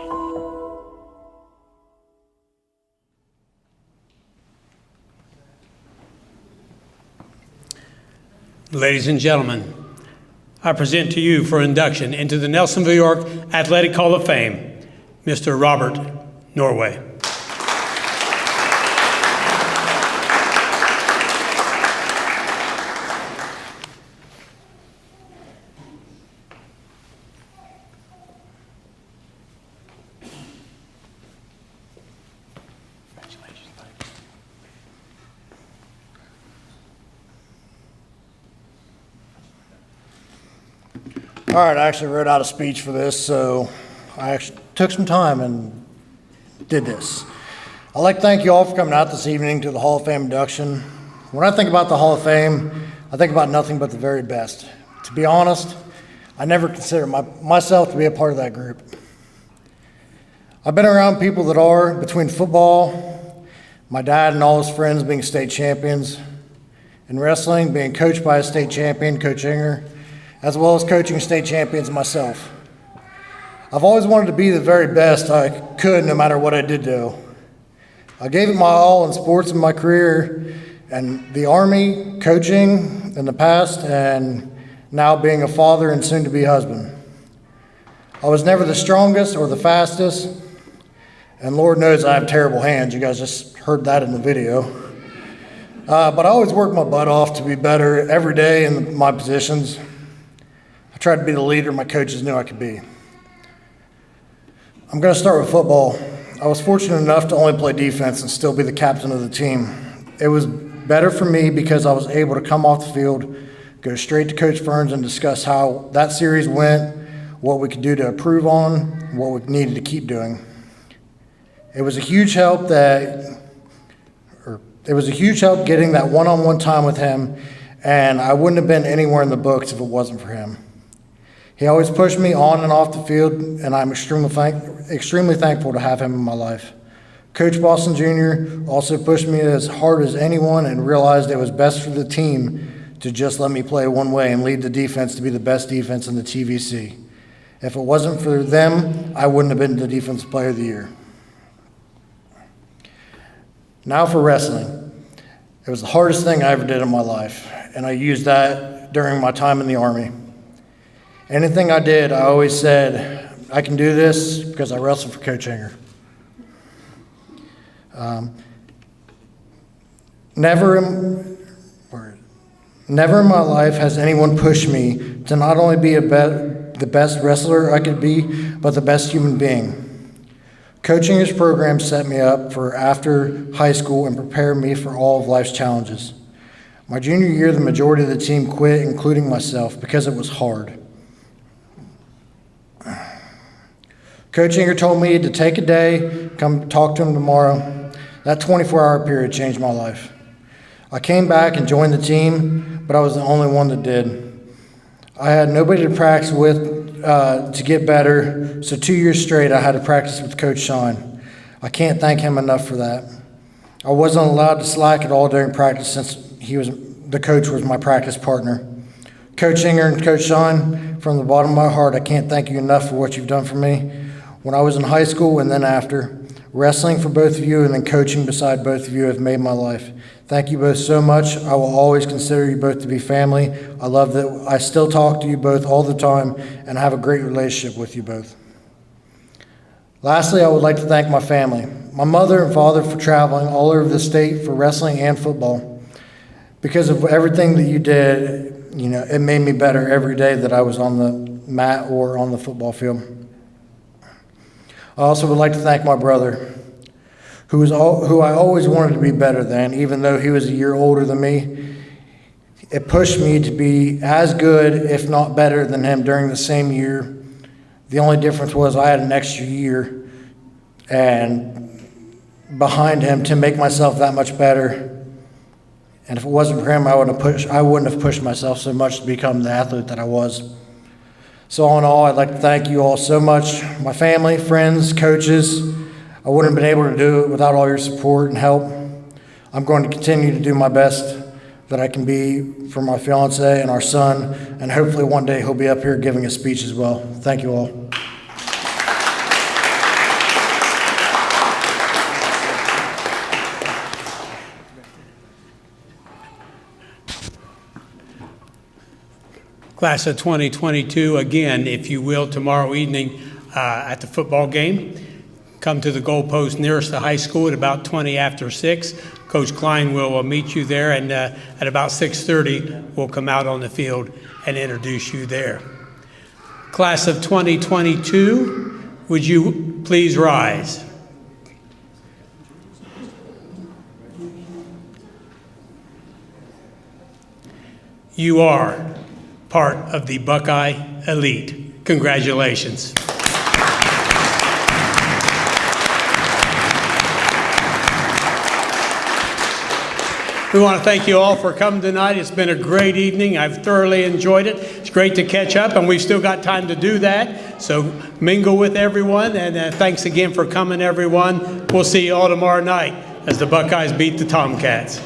Ladies and gentlemen, I present to you for induction into the Nelsonville, York Athletic Hall of Fame, Mr. Robert Norway. All right, I actually wrote out a speech for this, so I actually took some time and did this. I'd like to thank you all for coming out this evening to the Hall of Fame induction. When I think about the Hall of Fame, I think about nothing but the very best. To be honest, I never consider myself to be a part of that group. I've been around people that are, between football, my dad and all his friends being state champions, and wrestling, being coached by a state champion, Coach Inger, as well as coaching state champions myself. I've always wanted to be the very best I could no matter what I did do. I gave it my all in sports in my career, and the Army, coaching in the past, and now being a father and soon to be husband. I was never the strongest or the fastest, and Lord knows I have terrible hands. You guys just heard that in the video. But I always worked my butt off to be better every day in my positions. I tried to be the leader my coaches knew I could be. I'm going to start with football. I was fortunate enough to only play defense and still be the captain of the team. It was better for me because I was able to come off the field, go straight to Coach Ferns and discuss how that series went, what we could do to improve on, what we needed to keep doing. It was a huge help getting that one-on-one time with him, and I wouldn't have been anywhere in the books if it wasn't for him. He always pushed me on and off the field, and I'm extremely thankful to have him in my life. Coach Boston Jr. also pushed me as hard as anyone and realized it was best for the team to just let me play one way and lead the defense to be the best defense in the TVC. If it wasn't for them, I wouldn't have been the Defensive Player of the Year. Now for wrestling. It was the hardest thing I ever did in my life, and I used that during my time in the Army. Anything I did, I always said, I can do this because I wrestled for Coach Inger. Never in my life has anyone pushed me to not only be the best wrestler I could be, but the best human being. Coaching his program set me up for after high school and prepared me for all of life's challenges. My junior year, the majority of the team quit, including myself, because it was hard. Coach Inger told me to take a day, come talk to him tomorrow. That 24-hour period changed my life. I came back and joined the team, but I was the only one that did. I had nobody to practice with to get better, so 2 years straight I had to practice with Coach Sean. I can't thank him enough for that. I wasn't allowed to slack at all during practice since the coach was my practice partner. Coach Inger and Coach Sean, from the bottom of my heart, I can't thank you enough for what you've done for me. When I was in high school and then after, wrestling for both of you and then coaching beside both of you have made my life. Thank you both so much. I will always consider you both to be family. I love that I still talk to you both all the time and have a great relationship with you both. Lastly, I would like to thank my family, my mother and father for traveling all over the state for wrestling and football. Because of everything that you did, it made me better every day that I was on the mat or on the football field. I also would like to thank my brother, who I always wanted to be better than, even though he was a year older than me. It pushed me to be as good, if not better, than him during the same year. The only difference was I had an extra year and behind him to make myself that much better. And if it wasn't for him, I wouldn't have pushed myself so much to become the athlete that I was. So all in all, I'd like to thank you all so much, my family, friends, coaches. I wouldn't have been able to do it without all your support and help. I'm going to continue to do my best that I can be for my fiance and our son, and hopefully one day he'll be up here giving a speech as well. Thank you all. Class of 2022, again, if you will, tomorrow evening at the football game. Come to the goalpost nearest the high school at about 20 after 6. Coach Klein will meet you there, and at about 6:30, we'll come out on the field and introduce you there. Class of 2022, would you please rise? You are part of the Buckeye Elite. Congratulations. We want to thank you all for coming tonight. It's been a great evening. I've thoroughly enjoyed it. It's great to catch up, and we've still got time to do that. So mingle with everyone, and thanks again for coming, everyone. We'll see you all tomorrow night as the Buckeyes beat the Tomcats.